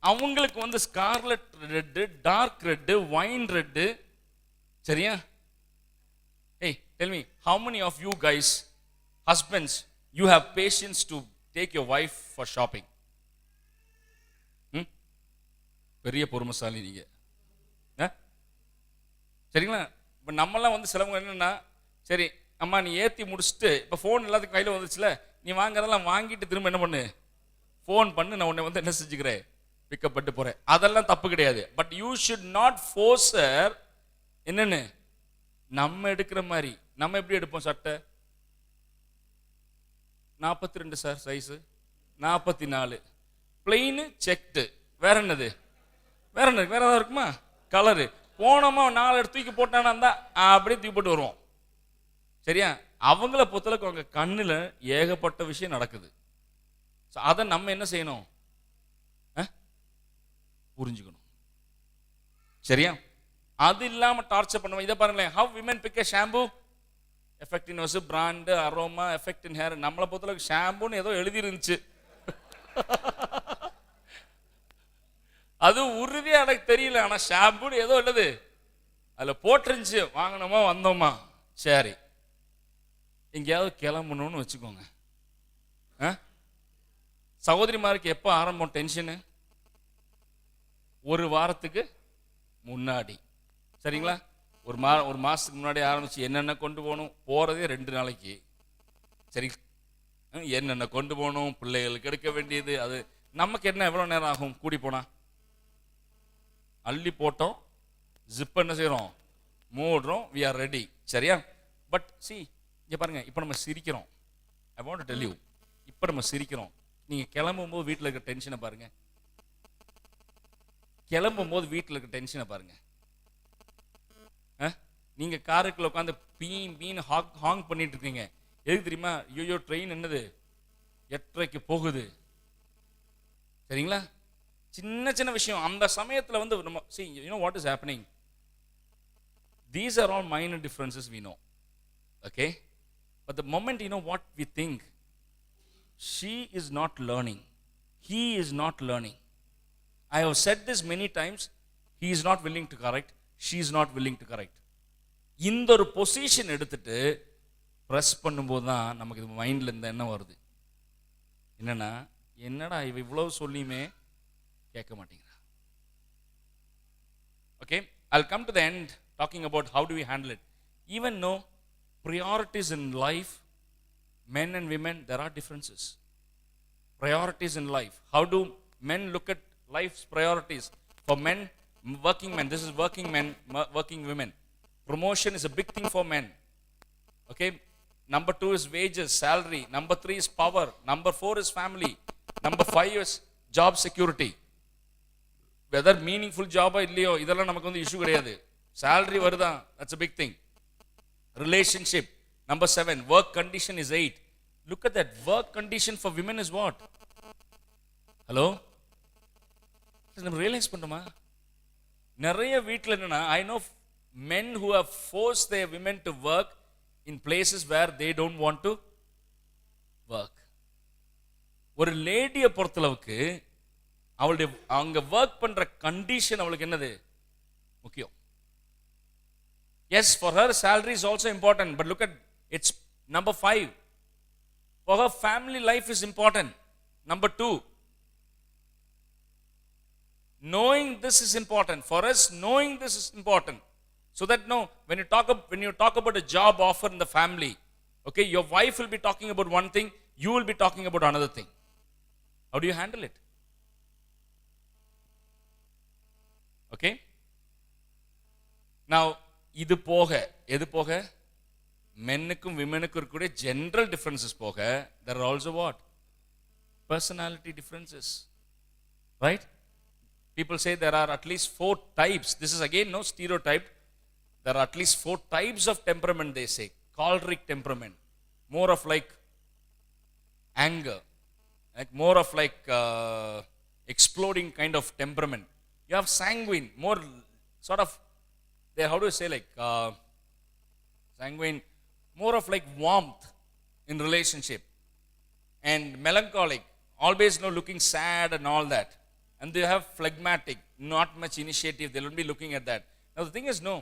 [SPEAKER 1] அவங்களுக்கு வந்து scarlet red, dark red, wine red. சரியா? Hey, tell me, how many of you guys, husbands, you have patience to take your wife for shopping? பெரிய பொறுமைசாலி நீங்க. சரிங்களா? இப்போ நம்மளாம் வந்து சிலவங்க என்னன்னா, சரி அம்மா நீ ஏற்றி முடிச்சுட்டு, இப்போ ஃபோன் எல்லாத்துக்கும் கையில் வந்துச்சுல, நீ வாங்குறதெல்லாம் வாங்கிட்டு திரும்ப என்ன பண்ணு, ஃபோன் பண்ணு, நான் உன்னை வந்து என்ன செஞ்சுக்கிறேன், பிக்கப் பண்ணிட்டு போகிறேன். அதெல்லாம் தப்பு கிடையாது. But you should not force her. என்னன்னு நம்ம எடுக்கிற மாதிரி. நம்ம எப்படி எடுப்போம்? சட்டை 42 சார் சைஸு, 44 பிளெயின் செக்டு. வேற என்னது? வேற என்ன? வேற ஏதாவது இருக்குமா? கலரு. போனோமா 4 எடுத்து தூக்கி போட்டானா தான் அப்படியே தூக்கி போட்டு வருவோம். சரியா? அவங்கள பொறுத்தளவுக்கு அவங்க கண்ணில் ஏகப்பட்ட விஷயம் நடக்குது. ஸோ அதை நம்ம என்ன செய்யணும்? புரிஞ்சுக்கணும். சரியா? அது இல்லாமல் டார்ச்சர் பண்ணுவோம். இதை பாருங்களேன், how women pick a shampoo, effect in nose, brand, aroma, effect in hair. நம்மளை பொறுத்தளவுக்கு ஷாம்புன்னு ஏதோ எழுதி இருந்துச்சு, அது உறுதியா எனக்கு தெரியல, ஆனா ஷாம்புன்னு ஏதோ இல்லது அதுல போட்டிருந்துச்சு. வாங்கினோமா வந்தோமா. சரி, எங்கேயாவது கிளம்பணும்னு வச்சுக்கோங்க. சகோதரிமாருக்கு எப்போ ஆரம்பம் டென்ஷனு? 1 வாரத்துக்கு முன்னாடி. சரிங்களா? ஒரு மாசத்துக்கு முன்னாடி ஆரம்பிச்சு என்னென்ன கொண்டு போகணும். போறதே 2 நாளைக்கு. சரி, என்னென்ன கொண்டு போகணும், பிள்ளைகளுக்கு எடுக்க வேண்டியது, அது நமக்கு என்ன எவ்வளோ நேரம் ஆகும்? கூடி போனா அள்ளி போட்டோம், ஜிப் என்ன செய்கிறோம், மூடுறோம், வி ஆர் ரெடி. சரியா? பட் சி, இங்கே பாருங்க, இப்போ நம்ம சிரிக்கிறோம். I want to tell you, இப்போ நம்ம சிரிக்கிறோம். நீங்கள் கிளம்பும்போது வீட்டில் இருக்க டென்ஷனை பாருங்க. கிளம்பும்போது வீட்டில் இருக்க டென்ஷனை பாருங்க. நீங்கள் காருக்குள்ள உட்காந்து பீன் ஹாங் பண்ணிட்டு இருக்கீங்க. எதுக்கு தெரியுமா? ஐயோ ட்ரெயின் என்னது 8:30க்கு போகுது, சரிங்களா? சின்ன சின்ன விஷயம் அந்த சமயத்தில் வந்து நம்ம see you know what is happening, these are all minor differences we know, okay, but the moment you know what we think, she is not learning, he is not learning. I have said this many times, he is not willing to correct, she is not willing to correct. இந்த ஒரு position எடுத்துட்டு press பண்ணும்போது தான் நமக்கு இது மைண்டில் இந்த எண்ணம் வருது, என்னன்னா என்னடா இவ இவ்வளவு சொல்லியுமே கேட்க மாட்டேங்கிறா. Okay, I'll come to the end talking about how do we handle it. Even though priorities in life, men and women, there are differences. Priorities in life. How do men look at life's priorities? For men, working men, this is working men, working women. Promotion is a big thing for men. Okay, number 2 is wages, salary. Number 3 is power. Number 4 is family. Number 5 is job security. Whether meaningful job or இல்லையோ இதெல்லாம் நமக்கு வந்து issue கிடையாது. Salary வருதா, that's a big thing. Relationship. Number 7, work condition is 8. Look at that, work condition for women is what? Hello? நம்ம realise பண்ணுமா? நிறைய வீட்டில் என்னன்னா, I know men who have forced their women to work in places where they don't want to work. ஒரு லேடியை பொறுத்தளவுக்கு அவளுடைய அங்க work பண்ற கண்டிஷன் அவளுக்கு என்னது முக்கியம். Yes, for her salary is also important, but look at it's number 5. For her family life is important. Number 2, knowing this is important. For us, knowing this is important. So that no, when you talk about a job offer in the family, okay, your wife will be talking about one thing, you will be talking about another thing. How do you handle it? Okay, now இது போக எது போக மென்னுக்கும் விமெனுக்கும் இருக்கக்கூடிய general differences போக there are also what personality differences, right? People say there are at least 4 types. This is again no stereotype. There are at least 4 types of temperament, they say. Choleric temperament, more of like anger, like more of like exploding kind of temperament. You have sanguine, more sort of there, how do you say, like sanguine, more of like warmth in relationship, and melancholic, always looking sad and all that. And they have phlegmatic, not much initiative, they will be looking at that. Now the thing is, no,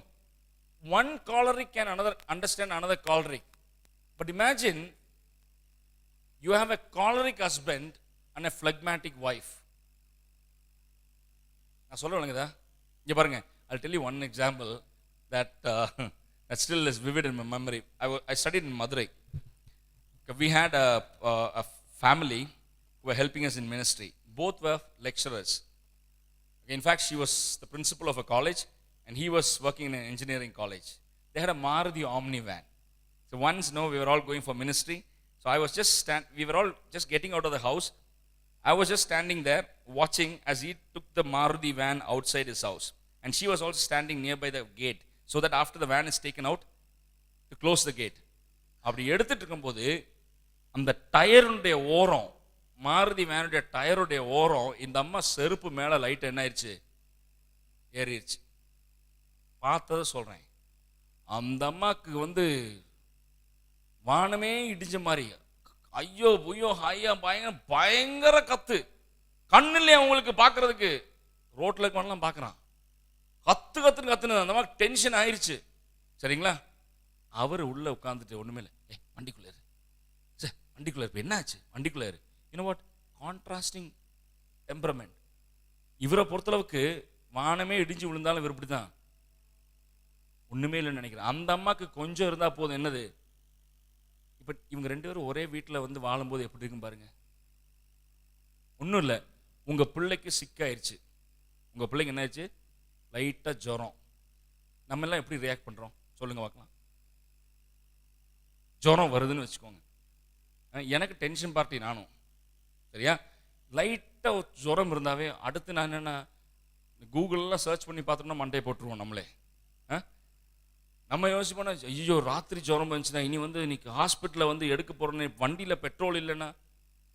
[SPEAKER 1] one choleric can understand another choleric, but imagine you have a choleric husband and a phlegmatic wife. நான் சொல்லுவேங்க இங்கே பாருங்க, I'll tell you one example that that still is vivid in my memory. I studied in Madurai. We had a family who were helping us in ministry. Both were lecturers. In fact, she was the principal of a college and he was working in an engineering college. They had a Maruti Omni van. So once, we were all going for ministry. So I was we were all just getting out of the house. I was just standing there watching as he took the Maruti van outside his house. And she was also standing nearby the gate so that after the van is taken out, to close the gate. அப்படி எடுத்துட்டு இருக்கும்போது அந்த டயருடைய ஓரம், மாருதி வேனுடைய டயருடைய ஓரம், இந்த அம்மா செருப்பு மேலே லைட் என்ன ஆயிடுச்சு, ஏறிடுச்சு. பார்த்ததை சொல்கிறேன், அந்த அம்மாவுக்கு வந்து வானமே இடிஞ்ச மாதிரி, ஐயோ புய்யோ ஹையா பயங்கர கத்து, கண்ணில்லையே அவங்களுக்கு பார்க்கறதுக்கு, ரோட்டில் இருக்கவங்கலாம் பார்க்குறான், கத்துன்னு அந்த மாதிரி டென்ஷன் ஆயிடுச்சு. சரிங்களா, அவர் உள்ள உட்காந்துட்டு ஒன்றுமே இல்லை, வண்டிக்குள்ளே இரு சார், வண்டிக்குள்ளே இருப்ப என்னாச்சு, வண்டிக்குள்ளே இரு. You know what, contrasting temperament. இவரை பொறுத்தளவுக்கு வானமே இடிஞ்சு விழுந்தாலும் இவர் இப்படி தான், ஒன்றுமே இல்லைன்னு நினைக்கிறேன். அந்த அம்மாவுக்கு கொஞ்சம் இருந்தால் போதும், என்னது இப்போ இவங்க 2 பேரும் ஒரே வீட்டில் வந்து வாழும்போது எப்படி இருக்கும் பாருங்க. ஒன்றும் இல்லை, உங்கள் பிள்ளைக்கு சிக்காயிருச்சு, உங்கள் பிள்ளைக்கு என்ன ஆயிடுச்சு, லைட்டாக ஜுரம். நம்ம எல்லாம் எப்படி ரியாக்ட் பண்ணுறோம் சொல்லுங்க பார்க்கலாம். ஜுரம் வருதுன்னு வச்சுக்கோங்க, எனக்கு டென்ஷன் பார்ட்டி நானும், சரியா, லைட்டாக ஜுரம் இருந்தாவே அடுத்து நான் என்னென்னா கூகுளெலாம் சர்ச் பண்ணி பார்த்தோம்னா மண்டையை போட்டுருவோம் நம்மளே. நம்ம யோசிப்போனா, ஐயோ ராத்திரி ஜுரம் வந்துச்சுன்னா இனி வந்து இன்னைக்கு ஹாஸ்பிட்டலில் வந்து எடுக்க போகிறோன்னு, வண்டியில் பெட்ரோல் இல்லைன்னா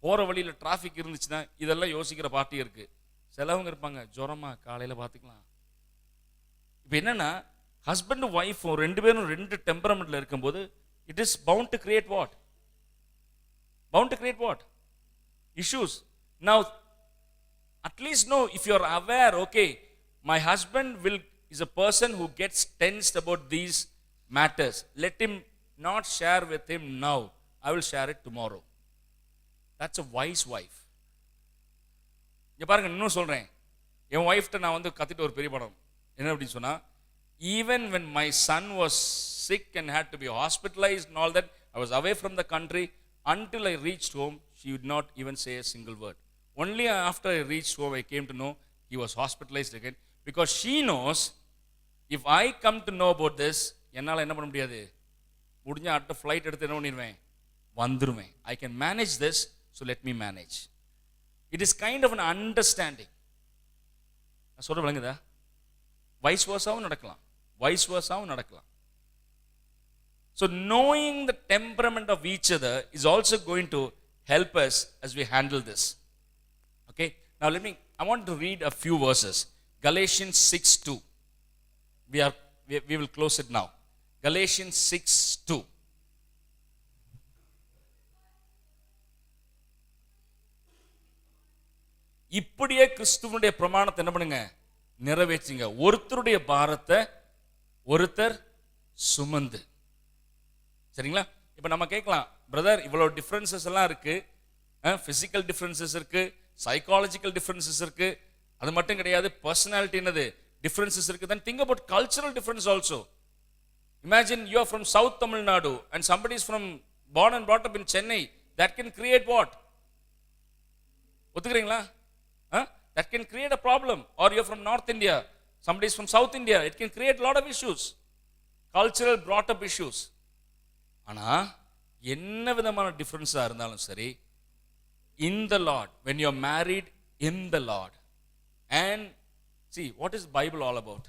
[SPEAKER 1] போகிற வழியில் டிராஃபிக் இருந்துச்சுன்னா இதெல்லாம் யோசிக்கிற பார்ட்டி இருக்குது. சிலவங்க இருப்பாங்க, ஜுரமா காலையில் பார்த்துக்கலாம். இப்போ என்னன்னா, ஹஸ்பண்ட் ஒய்ஃப் ரெண்டு பேரும் ரெண்டு டெம்பரமெண்ட்ல இருக்கும்போது it is bound to create what? Bound to create what? Issues. Now, at least know if you are aware, okay, my husband is a person who gets tensed about these matters. Let him not share with him now. I will share it tomorrow. That's a wise wife. இங்க பாருங்க, இன்னும் சொல்றேன், என் ஒய்ஃப்ட்ட நான் வந்து கத்திட்டு ஒரு பெரிய படம் என்ன அப்படின்னு சொன்னா, even when my son was sick and had to be hospitalized and all that, I was away from the country. Until I reached home, she would not even say a single word. Only after I reached home, I came to know he was hospitalized again. Because she knows, if I come to know about this, என்னால் என்ன பண்ண முடியாது, முடிஞ்ச அடுத்த flight எடுத்து என்ன பண்ணிடுவேன், வந்துடுவேன். I can manage this, so let me manage. It is kind of an understanding. நான் சொல்ல விளங்குதா? வைஸ் வர்சாவும் நடக்கலாம், வைஸ் வர்சாவும் நடக்கலாம். So knowing the temperament of each other is also going to help us as we handle this. Okay, now I want to read a few verses. Galatians 6:2. We will close it now. Galatians 6:2. இப்படியே கிறிஸ்துவனுடைய பிரமாணத்தை என்ன பண்ணுங்க, நிறைவேற்றுங்க. ஒருத்தருடைய பாரத்தை ஒருத்தர் சுமந்து. சரிங்களா? இப்போ நம்ம கேட்கலாம், பிரதர் இவ்வளோ டிஃப்ரென்சஸ் எல்லாம் இருக்கு, ஃபிசிக்கல் டிஃப்ரென்சஸ் இருக்கு, சைக்காலஜிக்கல் டிஃப்ரென்சஸ் இருக்கு, அது மட்டும் கிடையாது, பர்சனாலிட்டி என்னது டிஃப்ரென்சஸ் இருக்கு. then think about cultural difference also. Imagine you are from South Tamil Nadu and somebody is from born and brought up in Chennai. That can create what? ஒத்துக்கிறீங்களா? That can create a problem. Or you are from North India, somebody is from South India. It can create a lot of issues, cultural brought up issues. ஆனால் என்ன விதமான டிஃப்ரென்ஸாக இருந்தாலும் சரி, in the Lord, when you are married in the Lord, and see, what is Bible all about?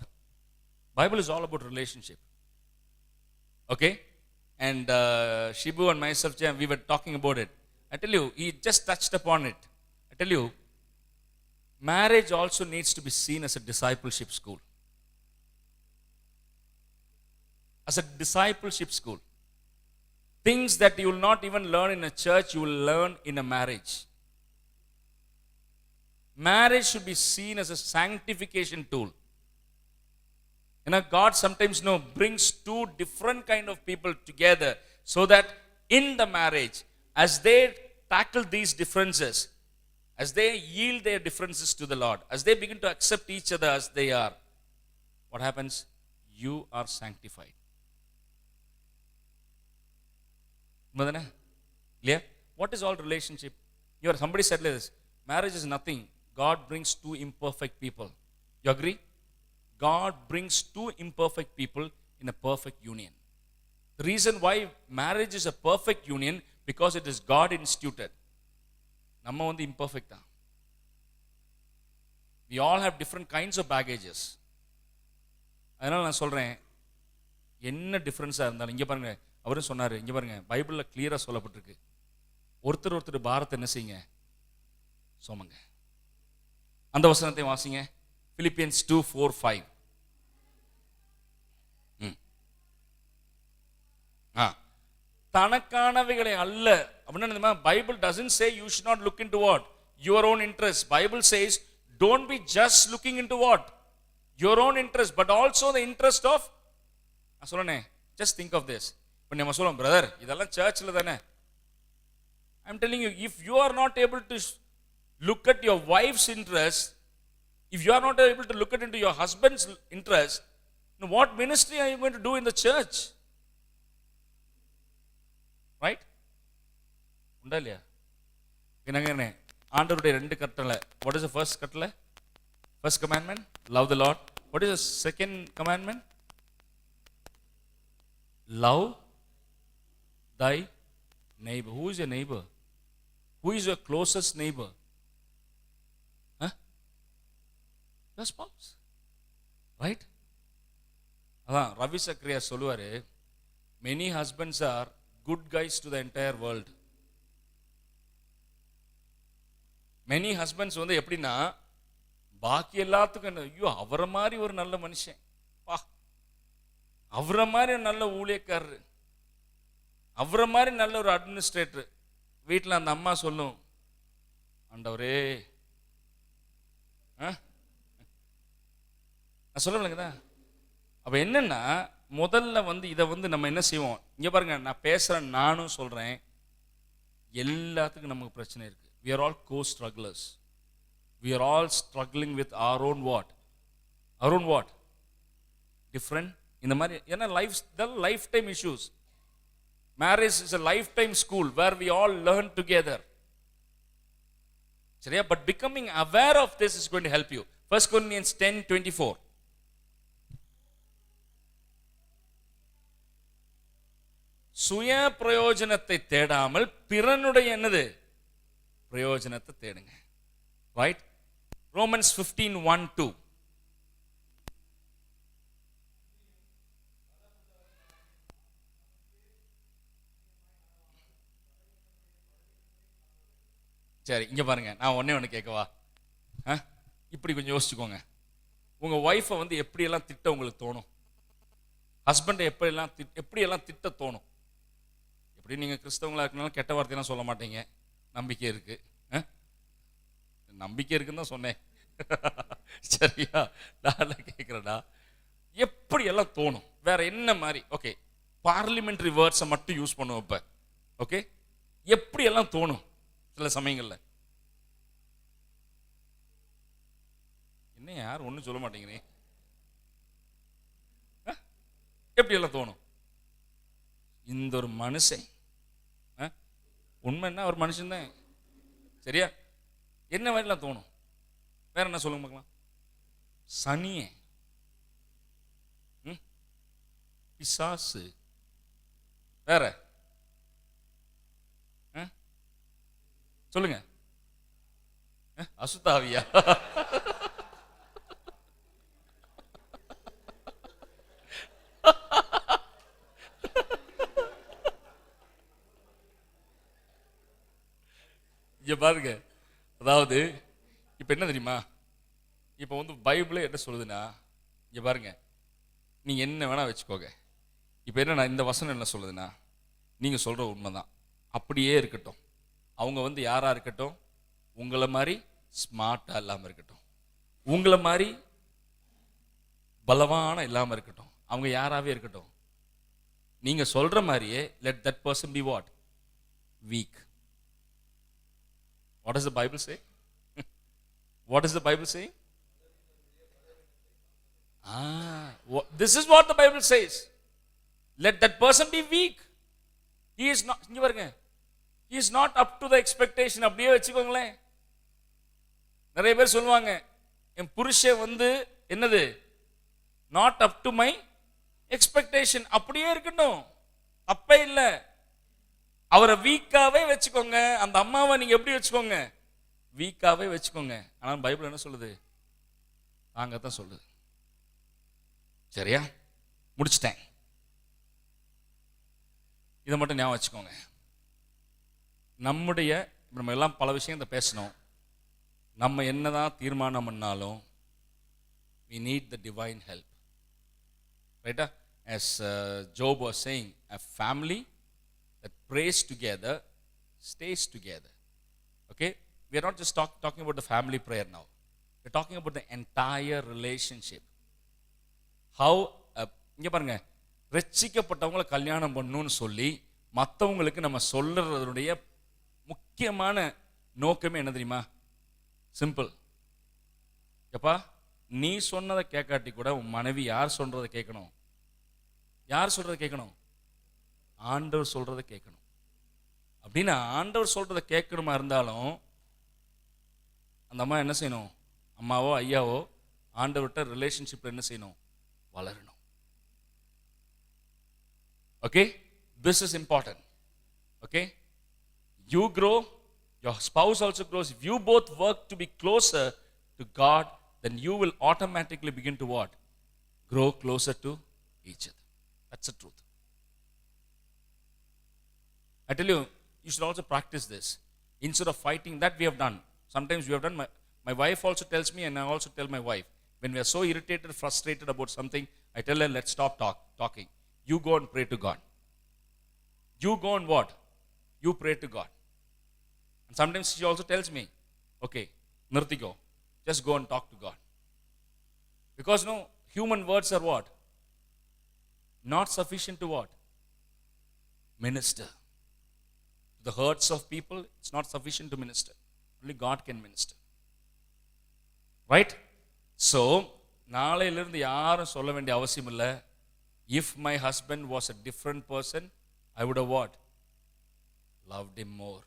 [SPEAKER 1] Bible is all about relationship. Okay, and Shibu and myself, we were talking about it. I tell you, he just touched upon it. I tell you, marriage also needs to be seen as a discipleship school. As a discipleship school. Things that you will not even learn in a church, you will learn in a marriage. Marriage should be seen as a sanctification tool. You know, God sometimes brings two different kind of people together so that in the marriage, as they tackle these differences, as they yield their differences to the Lord, as they begin to accept each other as they are, what happens? You are sanctified. What is all relationship? Somebody said like this, marriage is nothing. God brings two imperfect people. You agree? God brings two imperfect people in a perfect union. The reason why marriage is a perfect union, because it is God instituted. நம்ம வந்து imperfect தான். We all have different kinds of baggages. அதனால நான் சொல்றேன், என்ன டிஃபரன்ஸாக இருந்தாலும் இங்கே பாருங்க, அவரும் சொன்னார், இங்கே பாருங்க, பைபிளில் கிளியராக சொல்லப்பட்டிருக்கு, ஒருத்தர் பாரத்தை என்ன செய்யுங்க, சோமங்க. அந்த வசனத்தை வாசிங்க, Philippians 2:4-5. தனக்கானவைகளை அல்ல அப்படின்னா, Bible doesn't say you should not look into what? Your own interest. Bible says don't be just looking into what? Your own interest, but also the interest of, நான் சொல்றேனே, just think of this. இப்போ நம்ம சொல்லுவோம், brother இதெல்லாம் சர்ச்சில் தானே. I'm telling you, if you are not able to look at your wife's interest, if you are not able to look at into your husband's interest, what ministry are you going to do in the church? Right? உண்டா இல்லையா? என்னங்க ஆண்டவருடைய ரெண்டு கட்டளை. What is the first கட்டளை? First commandment, love the Lord. What is the second commandment? Love thy neighbor. Who is your neighbor? Who is your closest neighbor? Your spouse. Right? அதான் ரவி சக்ரியா சொல்லுவாரு, many husbands are good guys to the entire world. Many husbands வந்து எப்படின்னா பாக்கி எல்லாத்துக்கும் என்ன, ஐயோ அவரை மாதிரி ஒரு நல்ல மனுஷன், வா அவரை மாதிரி ஒரு நல்ல ஊழியக்காரரு, அவரை மாதிரி நல்ல ஒரு அட்மினிஸ்ட்ரேட்டர். வீட்டில் அந்த அம்மா சொல்லும், ஆண்டவரே நான் சொல்லலைங்கதா. அப்போ என்னன்னா முதல்ல வந்து இதை வந்து நம்ம என்ன செய்வோம், இங்கே பாருங்க நான் பேசுகிறேன், நானும் சொல்கிறேன், எல்லாத்துக்கும் நமக்கு பிரச்சனை இருக்குது. We are all co-strugglers. We are all struggling with our own what? Our own what? Different. இந்த மாதிரி ஏன்னா lifetime issues. Marriage is a lifetime school where we all learn together. சரியா? But becoming aware of this is going to help you. 1 Corinthians 10:24. சுய பிரயோஜனத்தை தேடாமல் பிறனுடைய என்னது பிரயோஜனத்தை தேடுங்க. ரைட்? Romans 15:1-2. சரி, இங்க பாருங்க, நான் ஒண்ணு கேட்கவா? இப்படி கொஞ்சம் யோசிச்சுக்கோங்க. உங்க ஒய்ஃபை வந்து எப்படியெல்லாம் திட்ட உங்களுக்கு தோணும்? ஹஸ்பண்டை எப்படியெல்லாம் திட்ட தோணும்? எப்படி நீங்க கிறிஸ்தவங்களா இருக்கனால கெட்ட வார்த்தையெல்லாம் சொல்ல மாட்டீங்க, நம்பிக்கை இருக்கு. நம்பிக்கை இருக்குன்னு தான் சொன்னேன். சரியா? நான் கேட்கிறேன்டா, எப்படி எல்லாம் தோணும்? வேற என்ன மாதிரி? ஓகே, பார்லிமெண்டரி வேர்ட்ஸை மட்டும் யூஸ் பண்ணுவோம் இப்ப. ஓகே, எப்படி எல்லாம் தோணும் சில சமயங்கள்ல? என்ன யார் ஒன்றும் சொல்ல மாட்டேங்கிறீங்க? எப்படி எல்லாம் தோணும்? இந்த ஒரு மனுஷன், உண்மை என்ன, ஒரு மனுஷன் தான். சரியா? என்ன மாதிரிலாம் தோணும்? வேற என்ன சொல்லுங்க பார்க்கலாம்? சனியே, பிசாசு, வேற சொல்லுங்க. அசுத்தாவியா? இங்க பாருங்க, அதாவது இப்ப என்ன தெரியுமா, இப்ப வந்து பைபிளே என்ன சொல்லுதுன்னா, இங்க பாருங்க, நீங்க என்ன வேணா வச்சுக்கோங்க. இப்ப என்ன இந்த வசனம் என்ன சொல்லுதுன்னா, நீங்க சொல்ற உண்மைதான், அப்படியே இருக்கட்டும். அவங்க வந்து யாரா இருக்கட்டும், உங்களை மாதிரி ஸ்மார்ட்டா இல்லாம இருக்கட்டும், உங்களை மாதிரி பலவான இல்லாம இருக்கட்டும், அவங்க யாராவே இருக்கட்டும், நீங்க சொல்ற மாதிரியே let that person be what? Weak. What does the Bible say? What does the Bible say? This is what the Bible says. Let that person be weak. He is not, இங்க பாருங்க, he is not up to the expectation. அப்படியே வச்சுக்கோங்களேன். நிறைய பேர் சொல்லுவாங்க, என் புருஷன் வந்து என்னது, not up to my expectation. அப்படியே இருக்கட்டும், தப்பே இல்லை. அவரை வீக்காவே வச்சுக்கோங்க. அந்த அம்மாவை நீங்க எப்படி வச்சுக்கோங்க, வீக்காவே வச்சுக்கோங்க. ஆனால் பைபிள் என்ன சொல்லுது? நாங்க தான் சொல்லுது. சரியா? முடிச்சிட்டேன். இதை மட்டும் ஞாபகம் வச்சுக்கோங்க. நம்முடைய நம்ம எல்லாம் பல விஷயத்தை பேசணும். நம்ம என்னதான் தீர்மானம் பண்ணாலும் we need the divine help. Right? As Job was saying, a family that prays together stays together. Okay? We are not just talking about the family prayer now. We are talking about the entire relationship. How இங்க பாருங்க, ரட்சிக்கப்பட்டவங்களை கல்யாணம் பண்ணணும்னு சொல்லி மற்றவங்களுக்கு நம்ம சொல்றதுடைய முக்கியமான நோக்கமே என்ன தெரியுமா? சிம்பிள். எப்பா, நீ சொன்னதை கேட்காட்டி கூட உன் மனைவி யார் சொல்றதை கேட்கணும்? யார் சொல்றதை கேட்கணும்? ஆண்டவர் சொல்றதை கேட்கணும். அப்படின்னா ஆண்டவர் சொல்றதை கேட்கணுமா இருந்தாலும் அந்த அம்மா என்ன செய்யணும்? அம்மாவோ ஐயாவோ ஆண்டவர்கிட்ட ரிலேஷன்ஷிப்ல என்ன செய்யணும்? வளரணும். Okay? This is important. Okay? You grow, your spouse also grows. If you both work to be closer to God, then you will automatically begin to what? Grow closer to each other. That's the truth. I tell you, you should also practice this. Instead of fighting, that we have done. Sometimes we have done, my wife also tells me, and I also tell my wife, when we are so irritated, frustrated about something, I tell her, let's stop talking. You go and pray to God. You go and what? You pray to God. And sometimes she also tells me, okay, nirtiko, just go and talk to God. Because no, human words are what? Not sufficient to what? Minister. The hurts of people, it's not sufficient to minister. Only God can minister. Right? So, நாளையிலிருந்து யாரும் சொல்ல வேண்டிய அவசியம் இல்லை. If my husband was a different person, I would have what? Loved him more.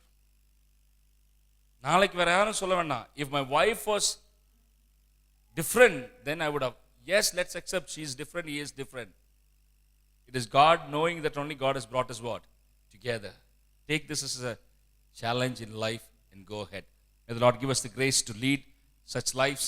[SPEAKER 1] நாளைக்கு வேற யாரும் சொல்ல வேண்டாம். If my wife was different, then I would have, yes, let's accept she is different, he is different. It is God knowing that only God has brought us what? Together. Take this as a challenge in life and go ahead. May the Lord give us the grace to lead such lives.